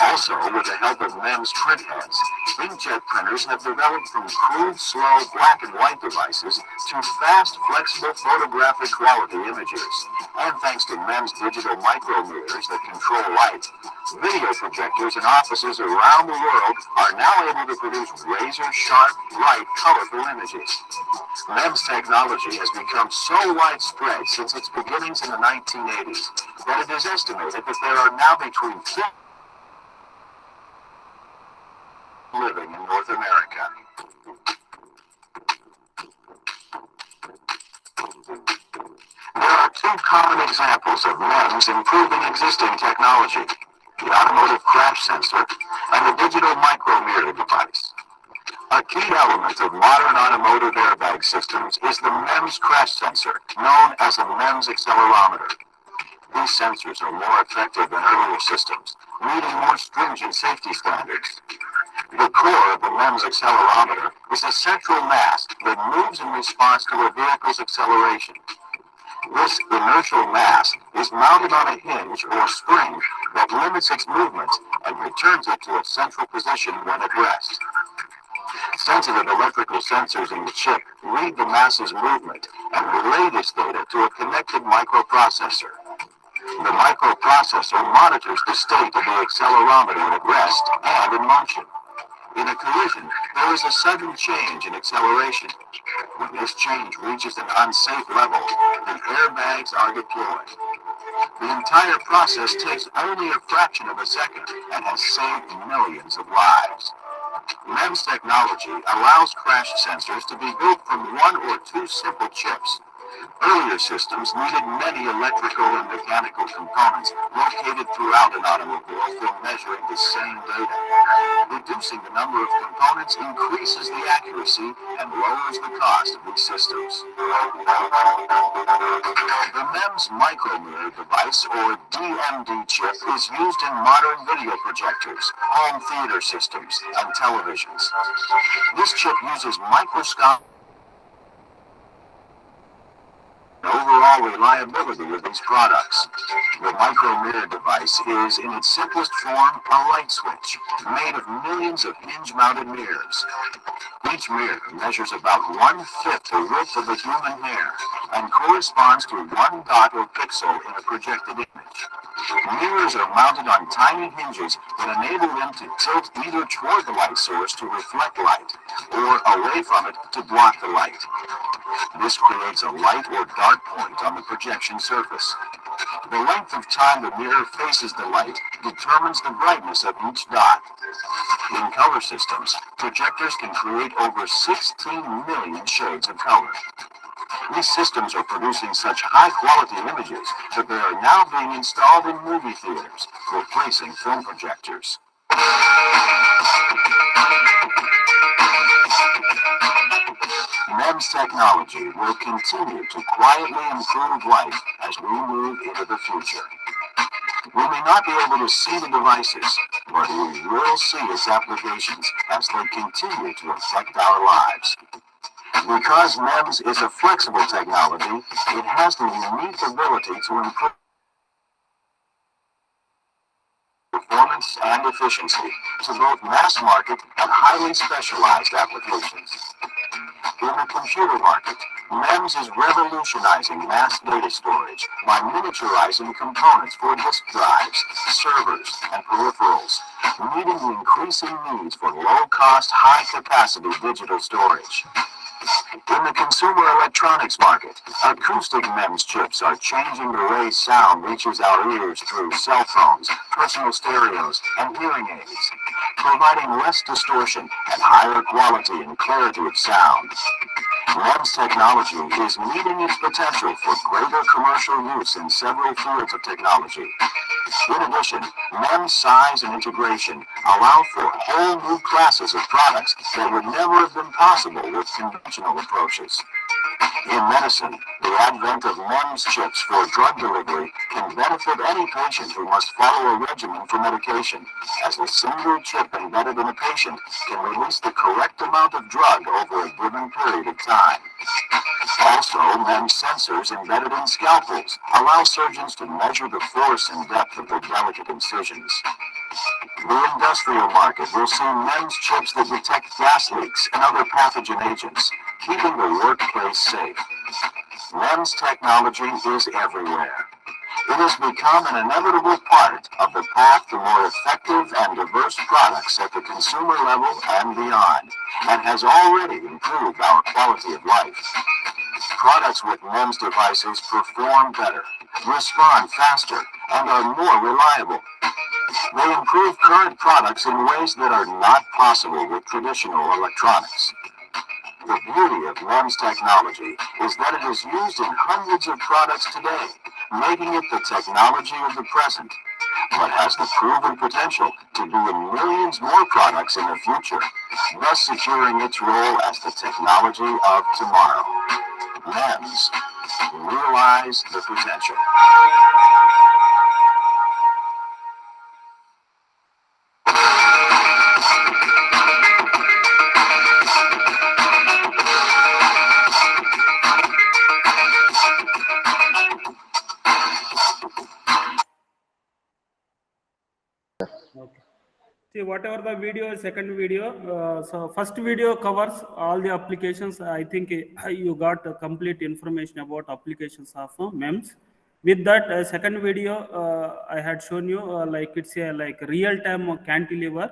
Also, with the help of MEMS print heads, inkjet printers have developed from crude, slow black and white devices to fast, flexible photographic quality images. And thanks to MEMS digital micrometers that control light, video projectors in offices around the world are now able to produce razor-sharp, bright, colorful images. MEMS technology has become so widespread since its beginnings in the 1980s that it is estimated that there are now between 50 living in North America. There are two common examples of MEMS improving existing technology: the automotive crash sensor and the digital micrometer device. A key element of modern automotive airbag systems is the MEMS crash sensor, known as a MEMS accelerometer. These sensors are more effective than earlier systems, meeting more stringent safety standards. The core of the MEMS accelerometer is a central mass that moves in response to a vehicle's acceleration. This inertial mass is mounted on a hinge or spring that limits its movement and returns it to its central position when at rest. Sensitive electrical sensors in the chip read the mass's movement and relay this data to a connected microprocessor. The microprocessor monitors the state of the accelerometer at rest and in motion. In a collision, there is a sudden change in acceleration. When this change reaches an unsafe level, the airbags are deployed. The entire process takes only a fraction of a second and has saved millions of lives. MEMS technology allows crash sensors to be built from one or two simple chips. Earlier systems needed many electrical and mechanical components located throughout an automobile for measuring the same data. Reducing the number of components increases the accuracy and lowers the cost of these systems. The MEMS micromirror device, or DMD chip, is used in modern video projectors, home theater systems, and televisions. This chip uses microscopic overall reliability of these products. The micromirror device is, in its simplest form, a light switch made of millions of hinge-mounted mirrors. Each mirror measures about 1/5 the width of a human hair and corresponds to one dot or pixel in a projected image. Mirrors are mounted on tiny hinges that enable them to tilt either toward the light source to reflect light or away from it to block the light. This creates a light or dark point on the projection surface. The length of time the mirror faces the light determines the brightness of each dot. In color systems, projectors can create over 16 million shades of color. These systems are producing such high-quality images that they are now being installed in movie theaters, replacing film projectors. MEMS technology will continue to quietly improve life as we move into the future. We may not be able to see the devices, but we will see its applications as they continue to affect our lives. Because MEMS is a flexible technology, it has the unique ability to improve performance and efficiency to both mass market and highly specialized applications. In the computer market, MEMS is revolutionizing mass data storage by miniaturizing components for disk drives, servers, and peripherals, meeting the increasing needs for low-cost, high-capacity digital storage. In the consumer electronics market, acoustic MEMS chips are changing the way sound reaches our ears through cell phones, personal stereos, and hearing aids, providing less distortion and higher quality and clarity of sound. MEMS technology is meeting its potential for greater commercial use in several fields of technology. In addition, MEMS size and integration allow for whole new classes of products that would never have been possible with conventional approaches. In medicine, the advent of MEMS chips for drug delivery can benefit any patient who must follow a regimen for medication, as a single chip embedded in a patient can release the correct amount of drug over a given period of time. Also, MEMS sensors embedded in scalpels allow surgeons to measure the force and depth of their delicate incisions. The industrial market will see MEMS chips that detect gas leaks and other pathogen agents, keeping the workplace safe. MEMS technology is everywhere. It has become an inevitable part of the path to more effective and diverse products at the consumer level and beyond, and has already improved our quality of life. Products with MEMS devices perform better, respond faster, and are more reliable. They improve current products in ways that are not possible with traditional electronics. The beauty of MEMS technology is that it is used in hundreds of products today, making it the technology of the present, but has the proven potential to be in millions more products in the future, thus securing its role as the technology of tomorrow. MEMS, realize the potential. Okay. See, whatever the video, second video. So first video covers all the applications. I think you got complete information about applications of MEMS. With that second video, I had shown you like it's a like real-time cantilever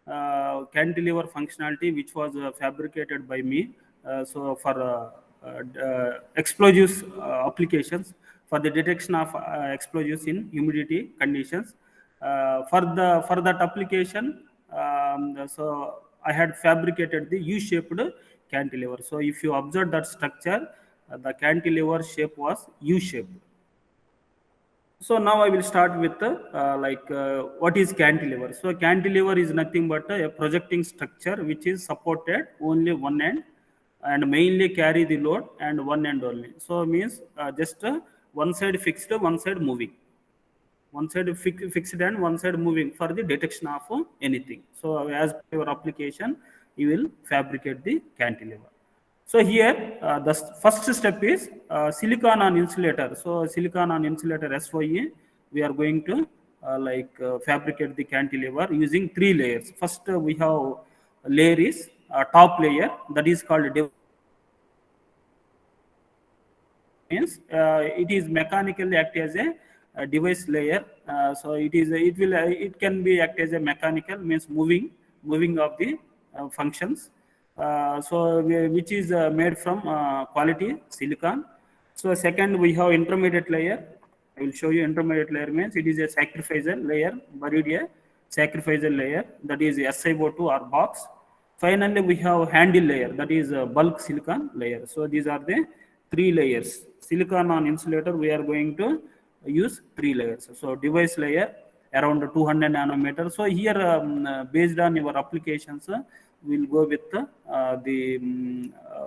functionality, which was fabricated by me. So for explosives applications, for the detection of explosives in humidity conditions. For that application, so I had fabricated the U-shaped cantilever. So if you observe that structure, the cantilever shape was U-shaped. So now I will start with what is cantilever. So cantilever is nothing but a projecting structure which is supported only one end and mainly carry the load and one end only. So means just one side fixed, one side moving. One side fixed and one side moving for the detection of anything. So as per your application, you will fabricate the cantilever. So here the first step is silicon on insulator. So silicon on insulator SOE, we are going to fabricate the cantilever using 3 layers. First we have layer is top layer, that is called means it is mechanically act as a device layer. So it can be act as a mechanical, means moving of the functions. Which is made from quality silicon. So second we have intermediate layer. I will show you intermediate layer means it is a sacrificer layer, buried a sacrificer layer, that is SiO2 or box. Finally we have handle layer, that is bulk silicon layer. So these are the 3 layers. Silicon on insulator, we are going to use 3 layers. So device layer around 200 nanometers. So here based on your applications, we'll go with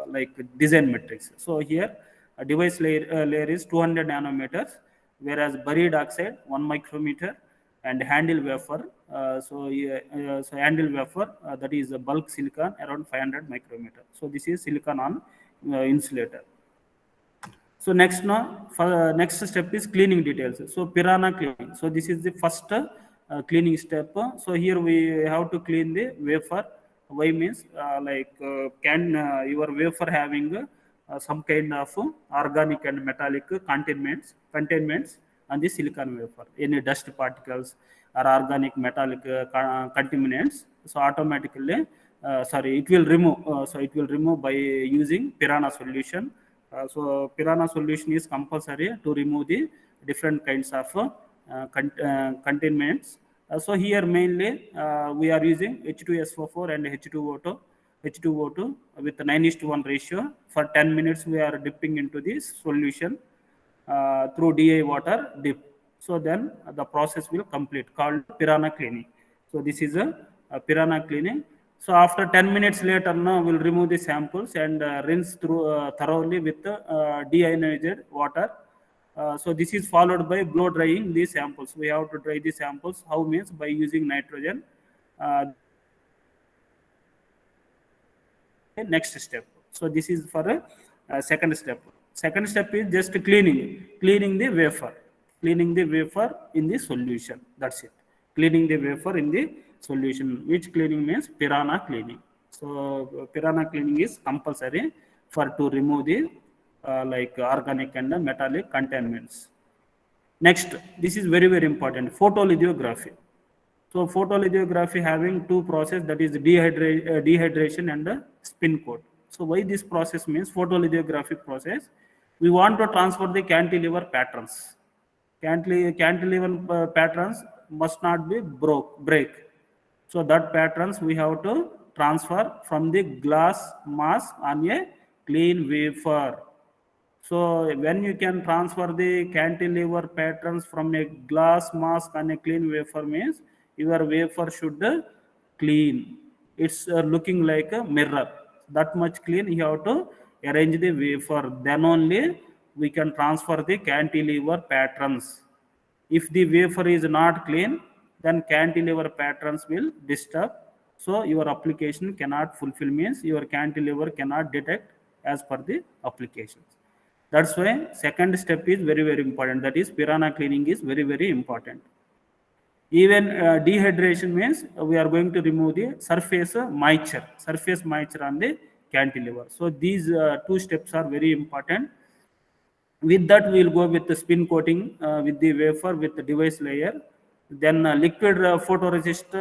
like design metrics. So here a device layer is 200 nanometers, whereas buried oxide 1 micrometer, and handle wafer. So handle wafer, that is a bulk silicon around 500 micrometer. So this is silicon on insulator. So next step is cleaning details. So Piranha cleaning. So this is the first cleaning step. So here we have to clean the wafer. Why means your wafer having some kind of organic and metallic containments on the silicon wafer. Any dust particles or organic metallic contaminants. So automatically, it will remove. So it will remove by using Piranha solution. So Piranha solution is compulsory to remove the different kinds of containments. So here mainly we are using H2SO4 and H2O2 with 9:1 ratio. For 10 minutes we are dipping into this solution through DI water dip. So then the process will complete, called Piranha cleaning. So this is a Piranha cleaning. So after 10 minutes later, now we'll remove the samples and rinse through thoroughly with deionized water. So this is followed by blow drying the samples. We have to dry the samples. How means by using nitrogen. Next step. So this is for a second step. Second step is just cleaning the wafer in the solution. That's it. Cleaning the wafer in the solution. Which cleaning means Piranha cleaning. So Piranha cleaning is compulsory to remove the organic and metallic contaminants. Next, this is very important, photolithography. So photolithography having 2 process, that is dehydration and spin coat. So why this process means photolithography process? We want to transfer the cantilever patterns. Cantilever patterns must not be break. So that patterns we have to transfer from the glass mask on a clean wafer. So when you can transfer the cantilever patterns from a glass mask on a clean wafer means your wafer should clean. It's looking like a mirror. That much clean you have to arrange the wafer. Then only we can transfer the cantilever patterns. If the wafer is not clean, then cantilever patterns will disturb. So your application cannot fulfill, means your cantilever cannot detect as per the applications. That's why second step is very important. That is Piranha cleaning is very important. Even dehydration means we are going to remove the surface moisture on the cantilever. So these two steps are very important. With that, we will go with the spin coating with the wafer with the device layer. Then liquid photoresist,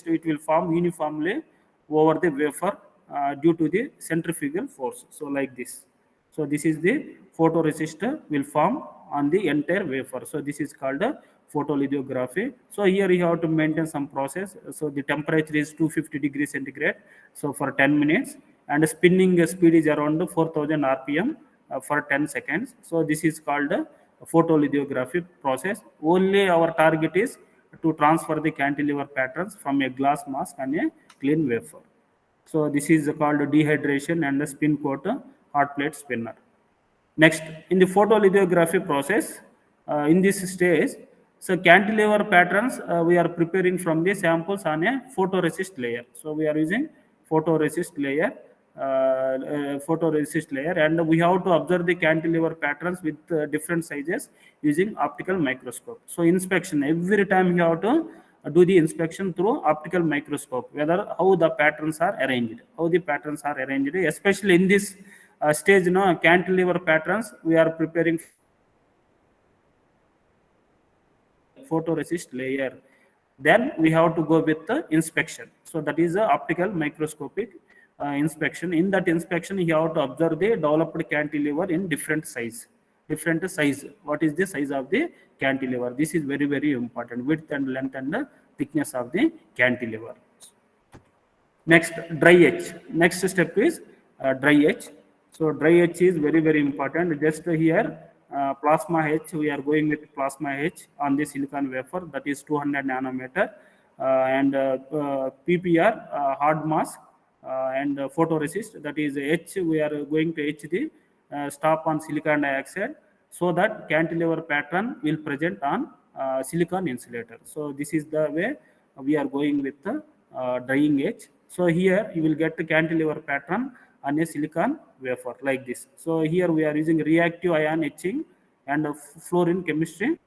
it will form uniformly over the wafer due to the centrifugal force. So like this. So this is the photoresist will form on the entire wafer. So this is called a photolithography. So here you have to maintain some process. So the temperature is 250 degrees centigrade. So for 10 minutes, and spinning speed is around 4000 rpm for 10 seconds. So this is called a photolithography process. Only our target is to transfer the cantilever patterns from a glass mask and a clean wafer. So this is called dehydration and the spin coat hot plate spinner. Next, in the photolithography process, in this stage, so cantilever patterns we are preparing from the samples on a photoresist layer. So we are using photoresist layer, and we have to observe the cantilever patterns with different sizes using optical microscope. So inspection, every time you have to do the inspection through optical microscope, whether how the patterns are arranged, especially in this stage, cantilever patterns we are preparing photoresist layer. Then we have to go with the inspection. So that is a optical microscopic inspection. In that inspection, you have to observe the developed cantilever in different size. What is the size of the cantilever? This is very, very important. Width and length and the thickness of the cantilever. Next, dry etch. Next step is dry etch. So dry etch is very, very important. Just here, plasma etch, we are going with plasma etch on the silicon wafer, that is 200 nanometer, and PPR, hard mask, and photoresist, that is etch, we are going to etch the stop on silicon dioxide, so that cantilever pattern will present on silicon insulator. So this is the way we are going with the drying etch. So here you will get the cantilever pattern on a silicon wafer like this. So here we are using reactive ion etching and fluorine chemistry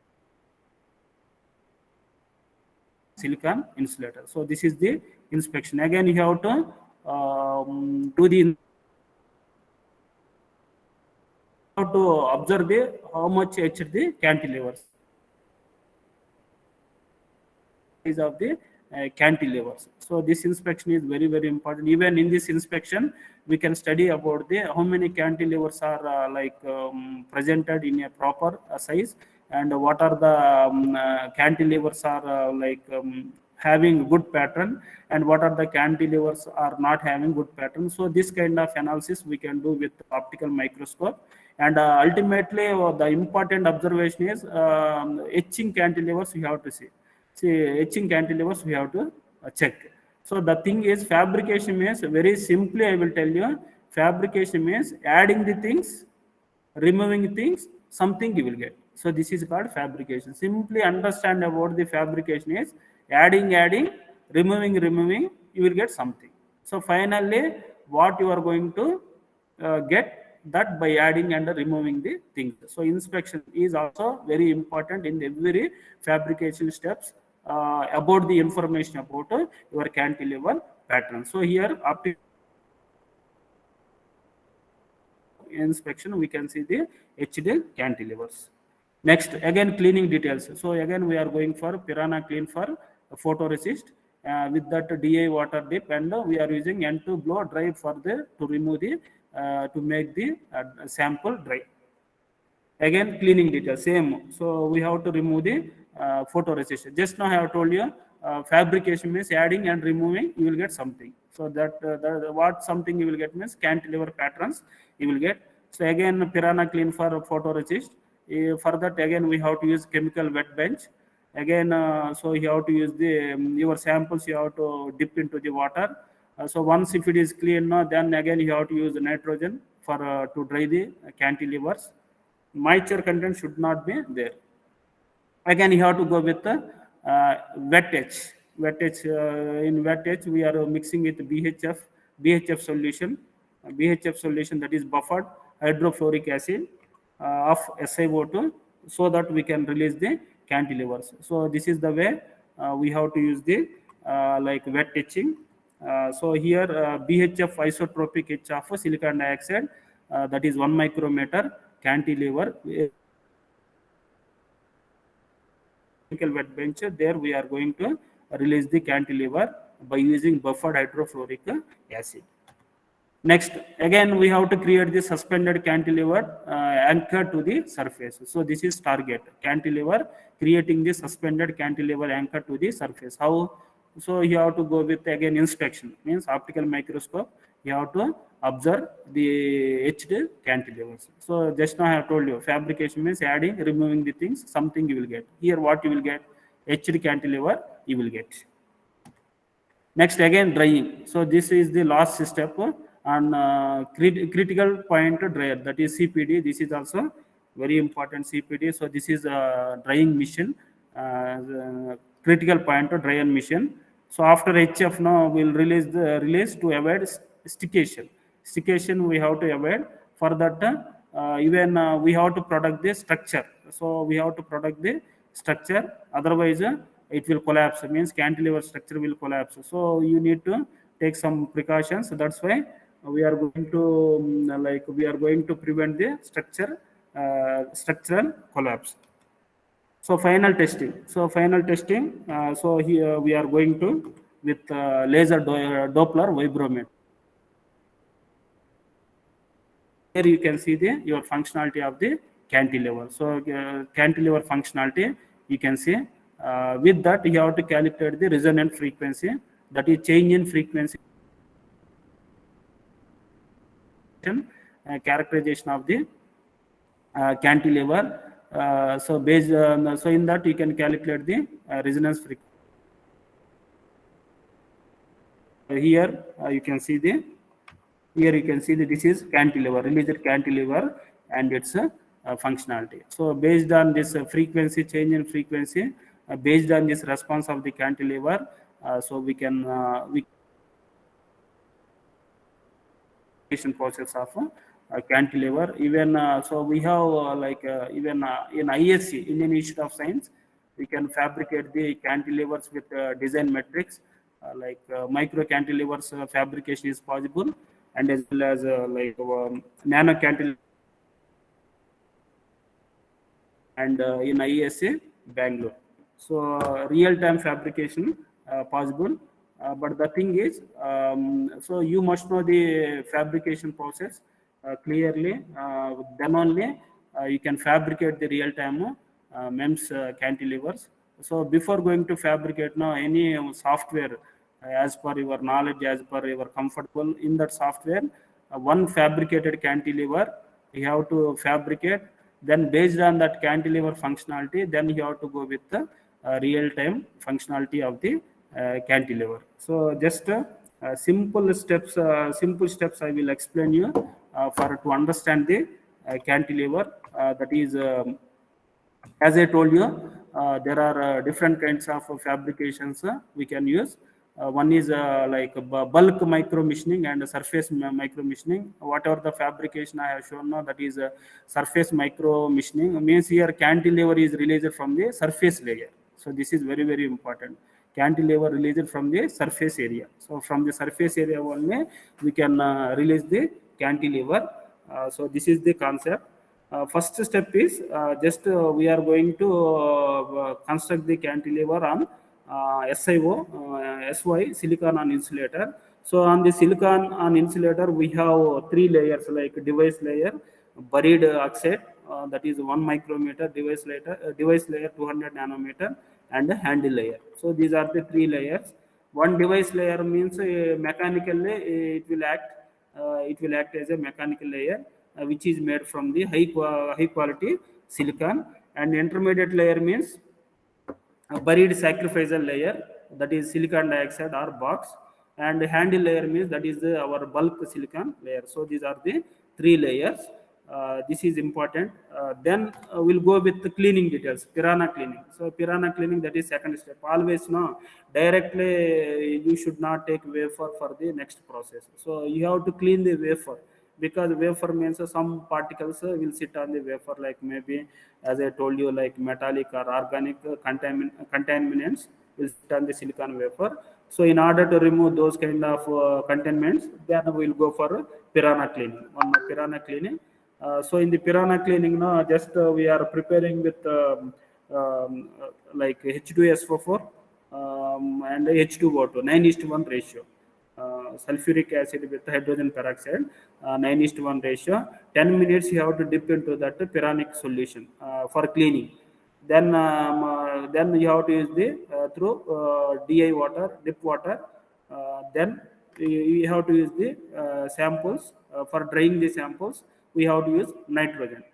silicon insulator. So this is the inspection. Again, you have to do the observe the how much etched the cantilevers is of the cantilevers. So this inspection is very, very important. Even in this inspection, we can study about the how many cantilevers are presented in a proper size, and what are the cantilevers are having good pattern, and what are the cantilevers are not having good pattern. So this kind of analysis we can do with optical microscope. And ultimately, the important observation is etching cantilevers we have to see. Etching cantilevers we have to check. So the thing is, fabrication means, very simply I will tell you, fabrication means adding the things, removing things, something you will get. So this is called fabrication. Simply understand about the fabrication is adding, removing, you will get something. So finally, what you are going to get that by adding and removing the things. So inspection is also very important in every fabrication steps about the information about your cantilever pattern. So here optical inspection we can see the etched cantilevers. Next, again cleaning details. So again we are going for Piranha Clean for photoresist with that DI water dip, and we are using N2 blow dry for the to remove the to make the sample dry. Again cleaning details same. So we have to remove the photoresist. Just now I have told you fabrication means adding and removing, you will get something. So that what something you will get means cantilever patterns you will get. So again Piranha Clean for photoresist. For that again we have to use chemical wet bench. Again so you have to use the your samples you have to dip into the water. So once if it is clean, then again you have to use the nitrogen for to dry the cantilevers. Moisture content should not be there. Again you have to go with the wet etch. In wet etch we are mixing with BHF solution. BHF solution, that is buffered hydrofluoric acid of SiO2, so that we can release the cantilevers. So this is the way we have to use the like wet etching. So here BHF isotropic etch of silicon dioxide, that is 1 micrometer cantilever. Wet bench, there we are going to release the cantilever by using buffered hydrofluoric acid. Next, again we have to create the suspended cantilever anchor to the surface. So this is target cantilever, creating the suspended cantilever anchor to the surface. How? So you have to go with again inspection, means optical microscope. You have to observe the etched cantilevers. So just now I have told you, fabrication means adding, removing the things, something you will get. Here what you will get? Etched cantilever you will get. Next, again drying. So this is the last step on critical point dryer, that is CPD. This is also very important, CPD. So this is a drying mission, critical point dryer mission. So after HF now we'll release to avoid stickation. Stickation we have to avoid. For that even we have to product the structure. So we have to product the structure, otherwise it will collapse. It means cantilever structure will collapse. So you need to take some precautions. So that's why we are going to prevent the structural collapse. So final testing. So here we are going to with laser Doppler vibrometer. Here you can see your functionality of the cantilever. So cantilever functionality you can see. With that you have to calculate the resonant frequency, that is change in frequency. Characterization of the cantilever. So based on, so in that you can calculate the resonance frequency. Here you can see this is cantilever, released cantilever and its functionality. So based on this frequency, change in frequency, based on this response of the cantilever, so we can process of cantilever. Even so we have even in ISC, Indian Institute of Science, we can fabricate the cantilevers with design metrics, micro cantilevers fabrication is possible, and as well as nano cantilever. And in ISA Bangalore, so real-time fabrication possible. But the thing is, so you must know the fabrication process clearly. Then only you can fabricate the real-time MEMS cantilevers. So before going to fabricate now any software, as per your knowledge, as per your comfortable in that software, one fabricated cantilever you have to fabricate. Then based on that cantilever functionality, then you have to go with the real-time functionality of the cantilever. So just simple steps I will explain you for to understand the cantilever. That is, as I told you, there are different kinds of fabrications we can use. One is bulk micro machining and surface micro machining. Whatever the fabrication I have shown now, that is surface micro machining, means here cantilever is released from the surface layer. So this is very, very important. Cantilever released from the surface area. So from the surface area only we can release the cantilever. So this is the concept. First step is we are going to construct the cantilever on SY, silicon on insulator. So on the silicon on insulator we have three layers, like device layer, buried oxide, that is 1 micrometer, device layer 200 nanometer, and a handle layer. So these are the three layers. One device layer means mechanically it will act as a mechanical layer, which is made from the high quality silicon. And intermediate layer means a buried sacrificial layer, that is silicon dioxide or box. And handle layer means that is our bulk silicon layer. So these are the three layers. This is important. Then we'll go with the cleaning details, piranha cleaning. So piranha cleaning, that is second step. Always directly you should not take wafer for the next process. So you have to clean the wafer. because wafer means some particles will sit on the wafer, like maybe, as I told you, like metallic or organic contaminants will sit on the silicon wafer. So in order to remove those kind of contaminants, then we'll go for piranha cleaning. On piranha cleaning. So in the piranha cleaning, now just we are preparing with like H2SO4 and H2O2, 9:1 ratio. Sulfuric acid with hydrogen peroxide, 9:1 ratio. 10 minutes you have to dip into that piranic solution for cleaning. Then you have to use the through DI water, dip water. Then you have to use the samples for drying the samples. We have to use nitrogen.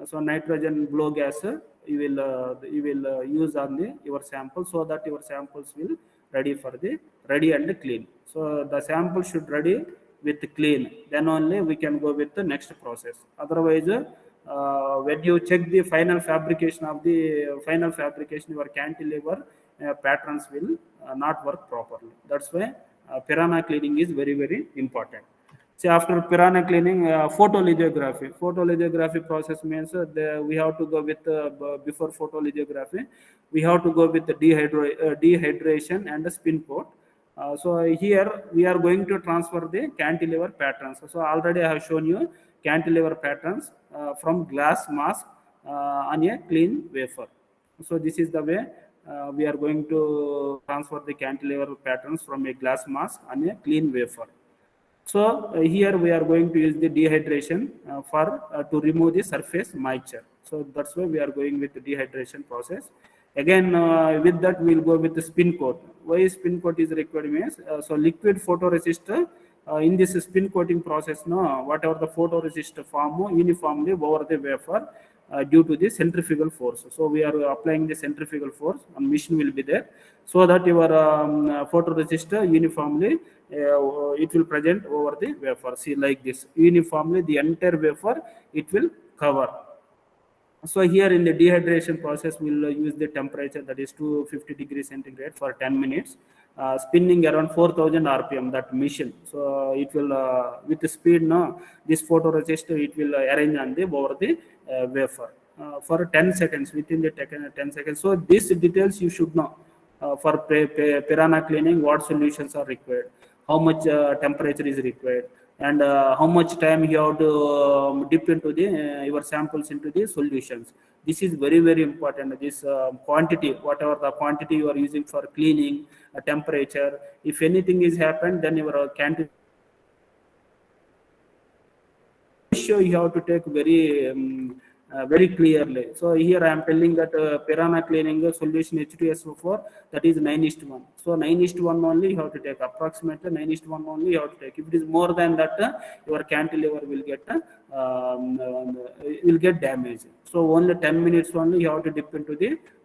So nitrogen blow gas you will use on your sample, so that your samples will ready and clean. So the sample should ready with clean, then only we can go with the next process. Otherwise, when you check the final fabrication, your cantilever patterns will not work properly. That's why piranha cleaning is very important. See, after piranha cleaning, photolithography. Photolithography process means we have to go with before photolithography, we have to go with the dehydration and the spin coat. So here we are going to transfer the cantilever patterns. So already I have shown you cantilever patterns from glass mask on a clean wafer. So this is the way we are going to transfer the cantilever patterns from a glass mask on a clean wafer. So here we are going to use the dehydration for to remove the surface moisture. So that's why we are going with the dehydration process. Again, with that we will go with the spin coat. Why spin coat is required means so liquid photoresist in this spin coating process, no, whatever the photoresist form uniformly over the wafer due to the centrifugal force. So we are applying the centrifugal force, and machine will be there, so that your photoresist uniformly it will present over the wafer. See, like this, uniformly the entire wafer it will cover. So here in the dehydration process, we'll use the temperature, that is 250 degrees centigrade for 10 minutes, spinning around 4000 RPM that machine. So it will with the speed now, this photoresist it will arrange on the over the wafer for 10 seconds, within the 10 seconds. So these details you should know for piranha cleaning, what solutions are required, how much temperature is required, and how much time you have to dip into the your samples into the solutions. This is very important. This quantity, whatever the quantity you are using for cleaning, temperature, if anything is happened, then your canteen ratio you have to take very clearly. So here I am telling that piranha cleaning solution H2SO4, that is 9:1. So 9:1 only you have to take, approximately 9:1 only you have to take. If it is more than that, your cantilever will get damaged. So only 10 minutes only you have to dip into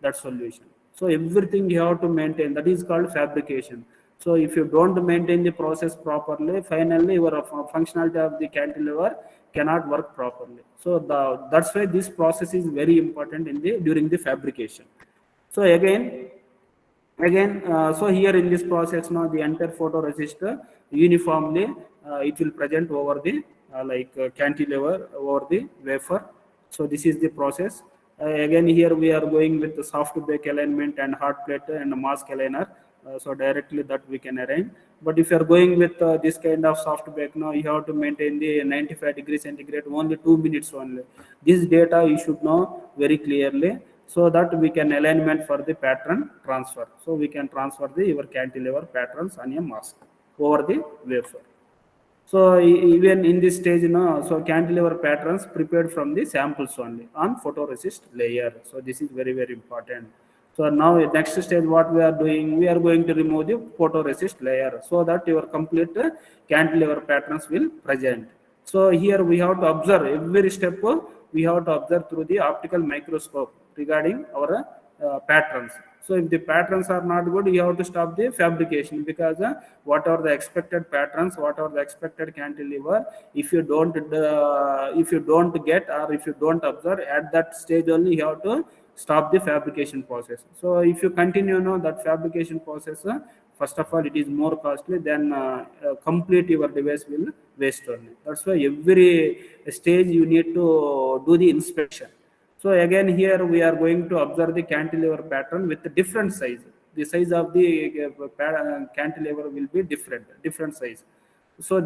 that solution. So everything you have to maintain. That is called fabrication. So if you don't maintain the process properly, finally your functionality of the cantilever cannot work properly. So that's why this process is very important during the fabrication. So again, so here in this process now, the entire photoresist uniformly it will present over the cantilever over the wafer. So this is the process. Again, here we are going with the soft bake alignment and hot plate and mask aligner. So directly that we can arrange. But if you are going with this kind of soft bake now, you have to maintain the 95 degrees centigrade only 2 minutes only. This data you should know very clearly, so that we can alignment for the pattern transfer. So we can transfer your cantilever patterns on a mask over the wafer. So even in this stage, so cantilever patterns prepared from the samples only on photoresist layer. So this is very important. So now next stage, what we are doing, we are going to remove the photoresist layer, so that your complete cantilever patterns will present. So here we have to observe every step. We have to observe through the optical microscope regarding our patterns. So if the patterns are not good, you have to stop the fabrication, because what are the expected patterns, what are the expected cantilever, if you don't get, or if you don't observe, at that stage only you have to stop the fabrication process. So if you continue that fabrication process, first of all, it is more costly than complete your device will waste only. That's why every stage you need to do the inspection. So again, here we are going to observe the cantilever pattern with the different size. The size of the cantilever will be different size. So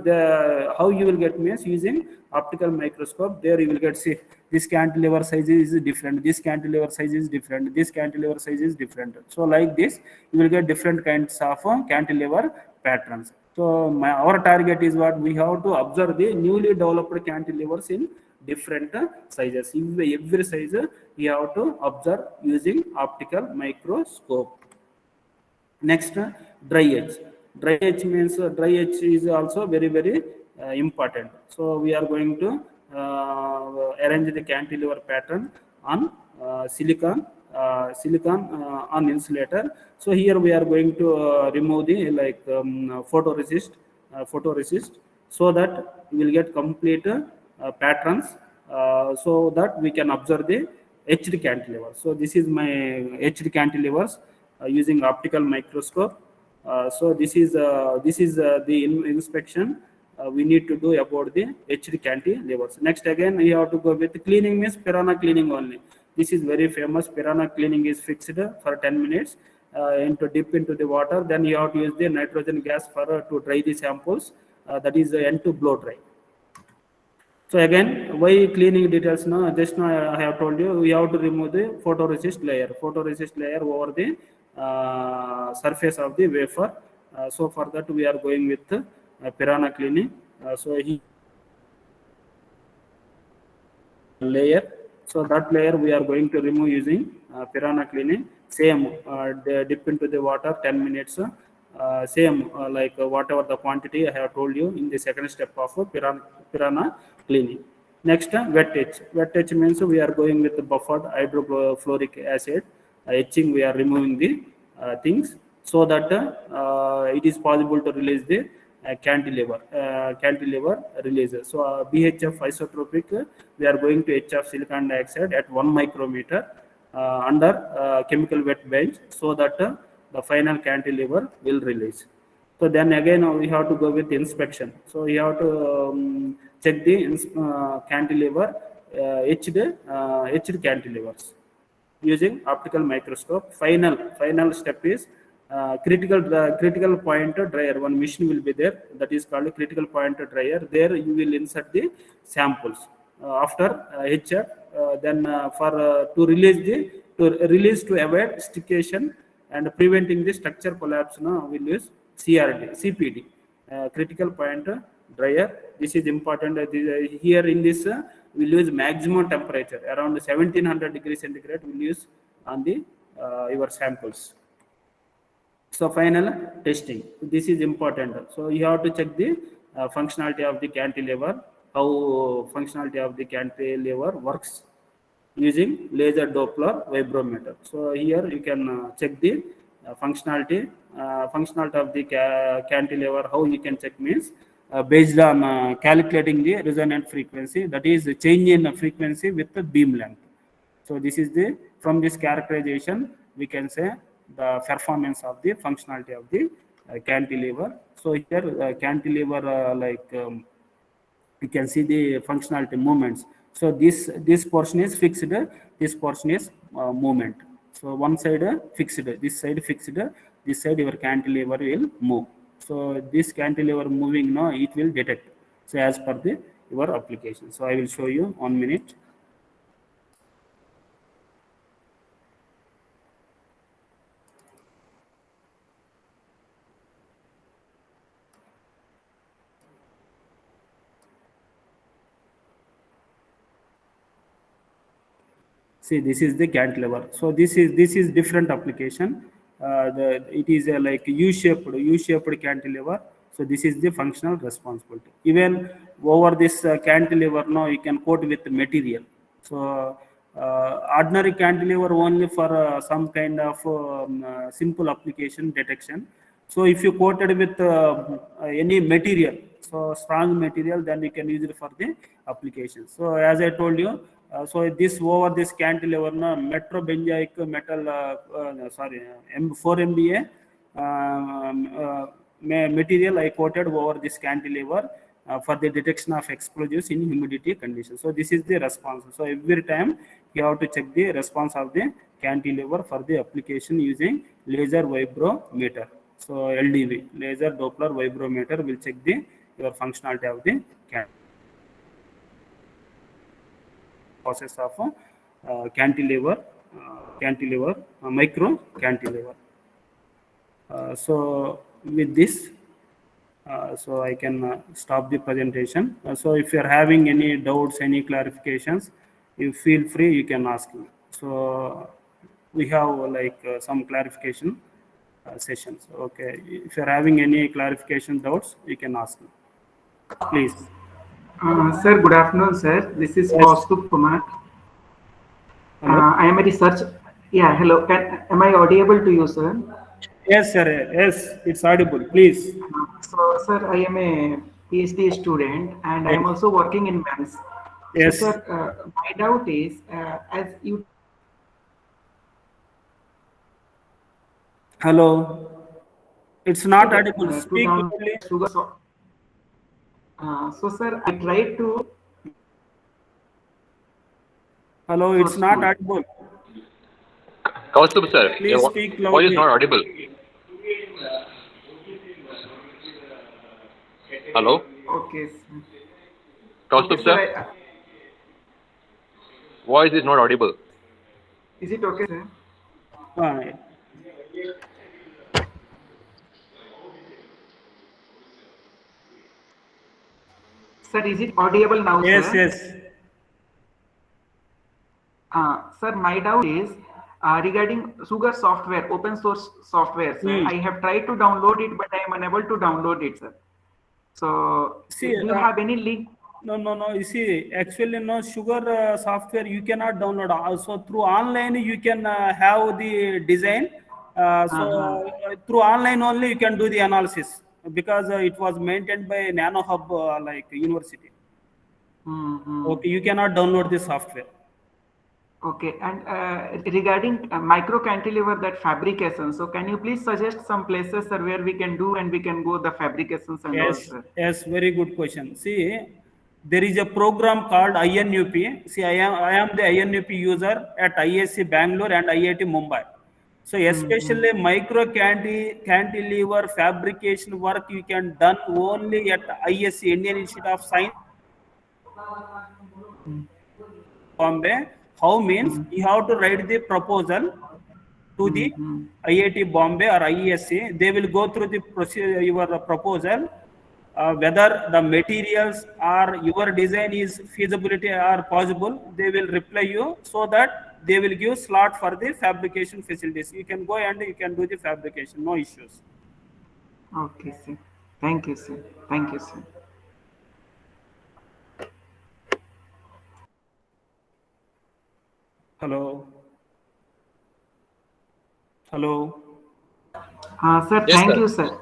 how you will get means using optical microscope. There you will get, see, this cantilever size is different, this cantilever size is different, this cantilever size is different. So like this, you will get different kinds of cantilever patterns. So our target is what we have to observe the newly developed cantilevers in different sizes. Every size we have to observe using optical microscope. Next, dry edge. Dry edge means dry edge is also very important. So we are going to arrange the cantilever pattern on silicon on insulator. So here we are going to remove the photoresist, so that we will get complete patterns, so that we can observe the etched cantilever. So this is my etched cantilevers using optical microscope. So this is the inspection we need to do about the etched cantilevers. Next, again, we have to go with cleaning, means piranha cleaning only. This is very famous. Piranha cleaning is fixed for 10 minutes. Dip into the water. Then you have to use the nitrogen gas to dry the samples. That is the end to blow dry. So again, why cleaning details now? Just now I have told you we have to remove the photoresist layer over the surface of the wafer. So for that we are going with piranha cleaning. So he layer. So that layer we are going to remove using piranha cleaning. Same, dip into the water 10 minutes. Same whatever the quantity I have told you in the second step of piranha cleaning. Next, wet etch. Wet etch means we are going with the buffered hydrofluoric acid etching. We are removing the things so that it is possible to release the cantilever releases. So BHF isotropic, we are going to etch of silicon dioxide at 1 micrometer under chemical wet bench, so that the final cantilever will release. So then again we have to go with inspection. So you have to check the cantilever, etched cantilevers using optical microscope. Final step is critical point dryer. One machine will be there, that is called a critical point dryer. There you will insert the samples after HF. Then to release to avoid stickiness and preventing the structure collapse, we'll use CPD, critical point dryer. This is important. Here in this we'll use maximum temperature around 1700 degrees centigrade we'll use on the your samples. So final testing, this is important. So you have to check the functionality of the cantilever, how functionality of the cantilever works using laser Doppler vibrometer. So here you can check the functionality of the cantilever. How you can check means based on calculating the resonant frequency, that is the change in frequency with the beam length. So this is from this characterization we can say the performance of the functionality of the cantilever. So here cantilever you can see the functionality movements. So this portion is fixed, this portion is movement. So one side fixed, this side fixed, this side your cantilever will move. So this cantilever moving now, it will detect. So as per your application. So I will show you 1 minute. See, this is the cantilever. So this is different application. It is like U-shaped cantilever. So this is the functional responsibility. Even over this cantilever now you can coat with material. So ordinary cantilever only for some kind of simple application detection. So if you coated with any material, so strong material, then you can use it for the application. So as I told you, So this over this cantilever, metrobenzoic metal, M4 MBA material I coated over this cantilever for the detection of explosives in humidity conditions. So this is the response. So every time you have to check the response of the cantilever for the application using laser vibrometer. So LDV, laser Doppler vibrometer, will check the your functionality of the process of cantilever, micro cantilever. So with this, so I can stop the presentation. So if you are having any doubts, any clarifications, you feel free, you can ask me. So we have like some clarification sessions. Okay, if you are having any clarification doubts, you can ask me. Please. Sir, good afternoon, sir. This is Kaustup Kumar. I am a research. Yeah, hello. Am I audible to you, sir? Yes, sir. Yes, it's audible. Please. So, sir, I am a PhD student and I am also working in MEMS. Yes. So, sir, my doubt is, as you. Hello. It's not audible. Speak loudly. So, sir, I tried to. Hello, it's not audible. Kaustup sir, Please your speak voice loudly. is not audible. Hello? Okay, sir. Kaustup sir, voice is not audible. Is it okay, sir? Sir, is it audible now, Yes, sir? yes. Sir, my doubt is regarding Sugar software, open source software, sir. I have tried to download it, but I am unable to download it, sir. So, See, do you have any link? No. You see, actually, no, Sugar software you cannot download. Also, through online you can have the design. Through online only you can do the analysis because it was maintained by NanoHub, like university. Okay, you cannot download the software. Okay, and regarding micro cantilever, that fabrication, so can you please suggest some places, sir, where we can do and we can go the fabrications and all, sir? Yes, very good question. See, there is a program called INUP. See, I am the INUP user at ISC Bangalore and IIT Mumbai. So especially micro cantilever fabrication work you can done only at ISC, Indian Institute of Science, Bombay. How means you have to write the proposal to the IIT Bombay or IESC. They will go through the procedure, your proposal, whether the materials or your design is feasibility or possible. They will reply you so that they will give slot for the fabrication facilities. You can go and you can do the fabrication, no issues. Okay, sir. Thank you, sir. Thank you, sir. Hello. Hello. Sir, Yes, thank sir. you, sir.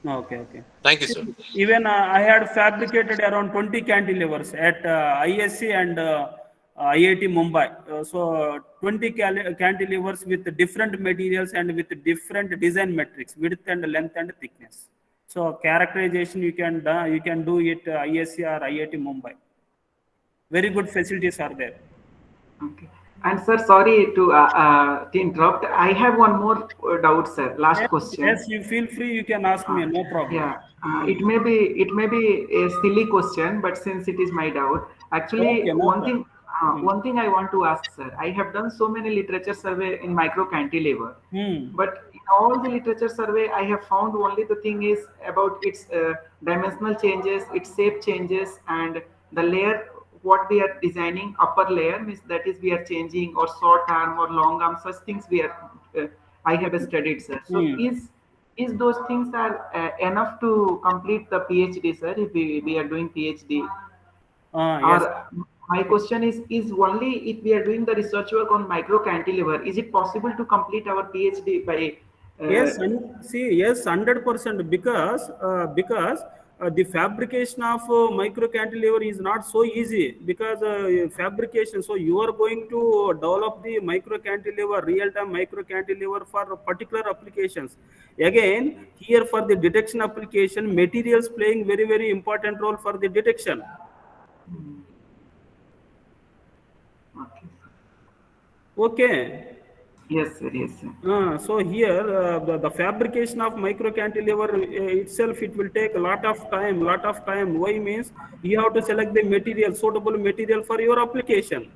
Okay. Thank you, sir. Even I had fabricated around 20 cantilevers at ISC and IIT Mumbai. So 20 cantilevers with different materials and with different design metrics, width and length and thickness. So characterization you can do it ISC or IIT Mumbai. Very good facilities are there. Okay. And sir, sorry to interrupt. I have one more doubt, sir. Last question. Yes, you feel free. You can ask me. No problem. Yeah, it may be a silly question, but since it is my doubt, actually, Okay, no problem. one thing I want to ask, sir. I have done so many literature survey in micro cantilever, but in all the literature survey, I have found only the thing is about its dimensional changes, its shape changes, and the layer. What we are designing, upper layer means that is we are changing, or short arm or long arm, such things we are. I have studied, sir. So is those things are enough to complete the PhD, sir? If we are doing PhD, Yes. or my question is only if we are doing the research work on micro cantilever, is it possible to complete our PhD by? Yes, and see, yes, 100%, because the fabrication of micro cantilever is not so easy because fabrication. So you are going to develop the micro cantilever, real-time micro cantilever for particular applications. Again, here for the detection application, materials playing very, very important role for the detection. Okay. Yes, sir. Yes, sir. So here the fabrication of micro cantilever itself, it will take a lot of time. Why means you have to select the material, suitable material for your application.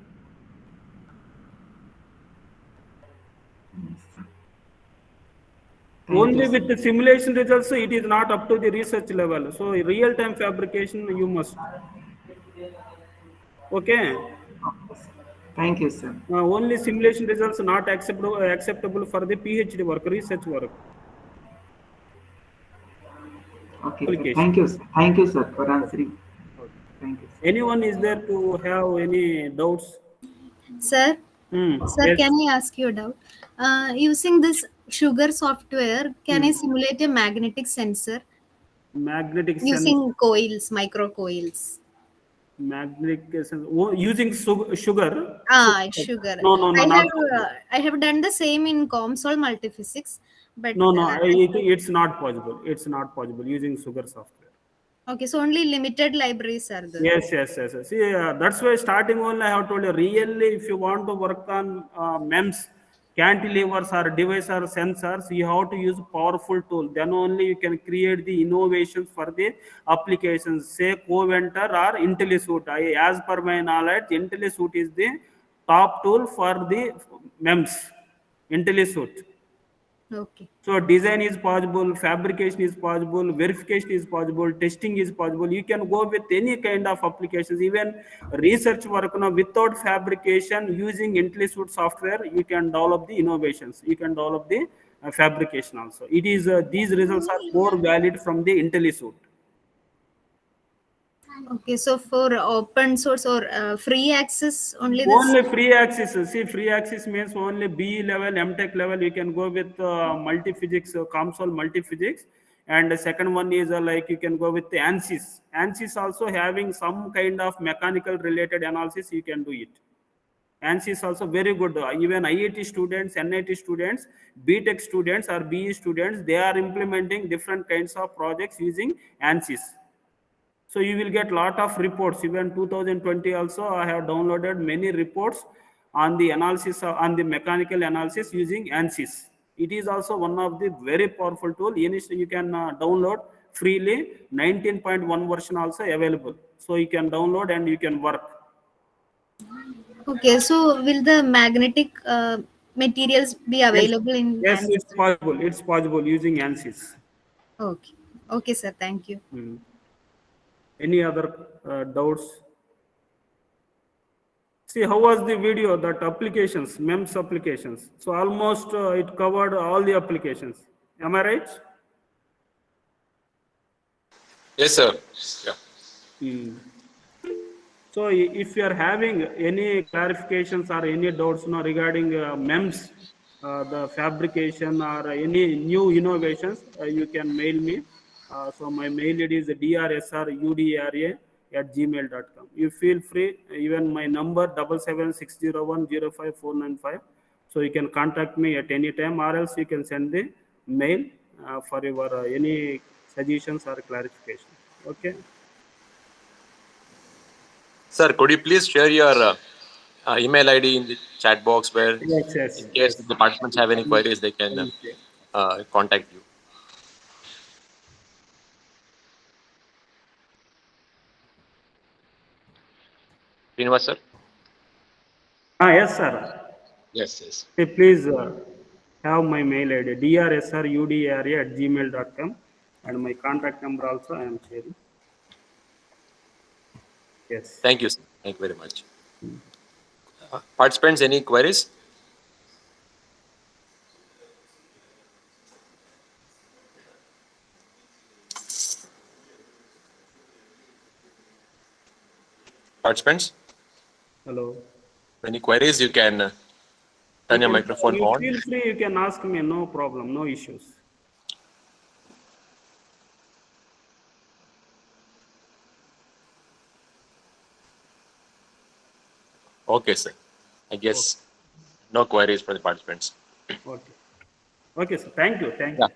Only with the simulation results, it is not up to the research level. So real-time fabrication you must. Okay. Thank you, sir. Only simulation results not acceptable for the PhD work, research work. Okay. Thank you, sir. Thank you, sir, for answering. Okay. Thank you. Anyone is there to have any doubts? Sir, sir, yes. can I ask you a doubt? Using this sugar software, can I simulate a magnetic sensor Magnetic using coils, micro coils? Magnetic sensor. Using sugar? Sugar. No, I have done the same in COMSOL multiphysics, but no, it's not possible. It's not possible using sugar software. Okay, so only limited libraries are there. Yes. See, that's why starting only I have told you, really, if you want to work on MEMS, cantilevers or device or sensors, you have to use powerful tool. Then only you can create the innovations for the applications, say Coventor or IntelliSuite. As per my knowledge, IntelliSuite is the top tool for the MEMS, IntelliSuite. Okay. So design is possible, fabrication is possible, verification is possible, testing is possible. You can go with any kind of applications, even research work now without fabrication using IntelliSuite software. You can develop the innovations. You can develop the fabrication also. It is these results are more valid from the IntelliSuite. Okay, so for open source or free access only this? Only free access. See, free access means only BE level, MTech level. You can go with multiphysics, COMSOL multiphysics. And the second one is like you can go with the ANSYS. ANSYS also having some kind of mechanical related analysis, you can do it. ANSYS also very good. Even IIT students, NIT students, BTech students or BE students, they are implementing different kinds of projects using ANSYS. So you will get lot of reports. Even 2020 also, I have downloaded many reports on the analysis on the mechanical analysis using ANSYS. It is also one of the very powerful tool. You can download freely. 19.1 version also available. So you can download and you can work. Okay, so will the magnetic materials be available in? Yes, it's possible. It's possible using ANSYS. Okay, sir. Thank you. Any other doubts? See, how was the video, that applications, MEMS applications? So almost it covered all the applications. Am I right? Yes, sir. Yeah. So if you are having any clarifications or any doubts regarding MEMS, the fabrication or any new innovations, you can mail me. So my mail ID is drsrudara@gmail.com. You feel free, even my number 7760105495. So you can contact me at any time, or else you can send the mail for your any suggestions or clarification. Okay. Sir, could you please share your email ID in the chat box where Yes. in case the participants have any queries, they can contact you. Srinivas, sir? Yes, sir. Yes. Please have my mail ID drsrudara@gmail.com, and my contact number also I am sharing. Yes. Thank you, sir. Thank you very much. Participants, any queries? Participants? Hello. Any queries, you can turn your microphone on. Feel free, you can ask me, no problem, no issues. Okay, sir. I guess no queries from the participants. Okay. Okay, sir. Thank you. Thank Yeah.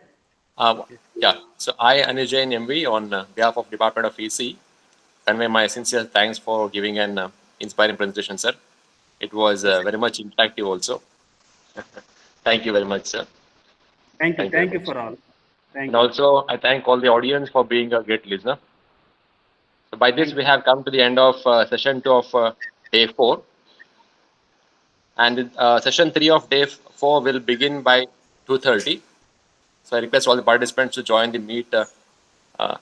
you. Yeah. So I, Anuj Jain, MV, on behalf of Department of EC, convey my sincere thanks for giving an inspiring presentation, sir. It was very much interactive also. Thank you very much, sir. Thank you. Thank you very Thank you much. for all. Thank And you. also, I thank all the audience for being a great listener. So by this, we have come to the end of session 2 of day 4. And session 3 of day 4 will begin by 2:30. So I request all the participants to join the meet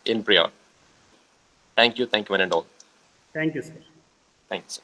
in prayer. Thank you, one and all. Thank you, sir. Thanks.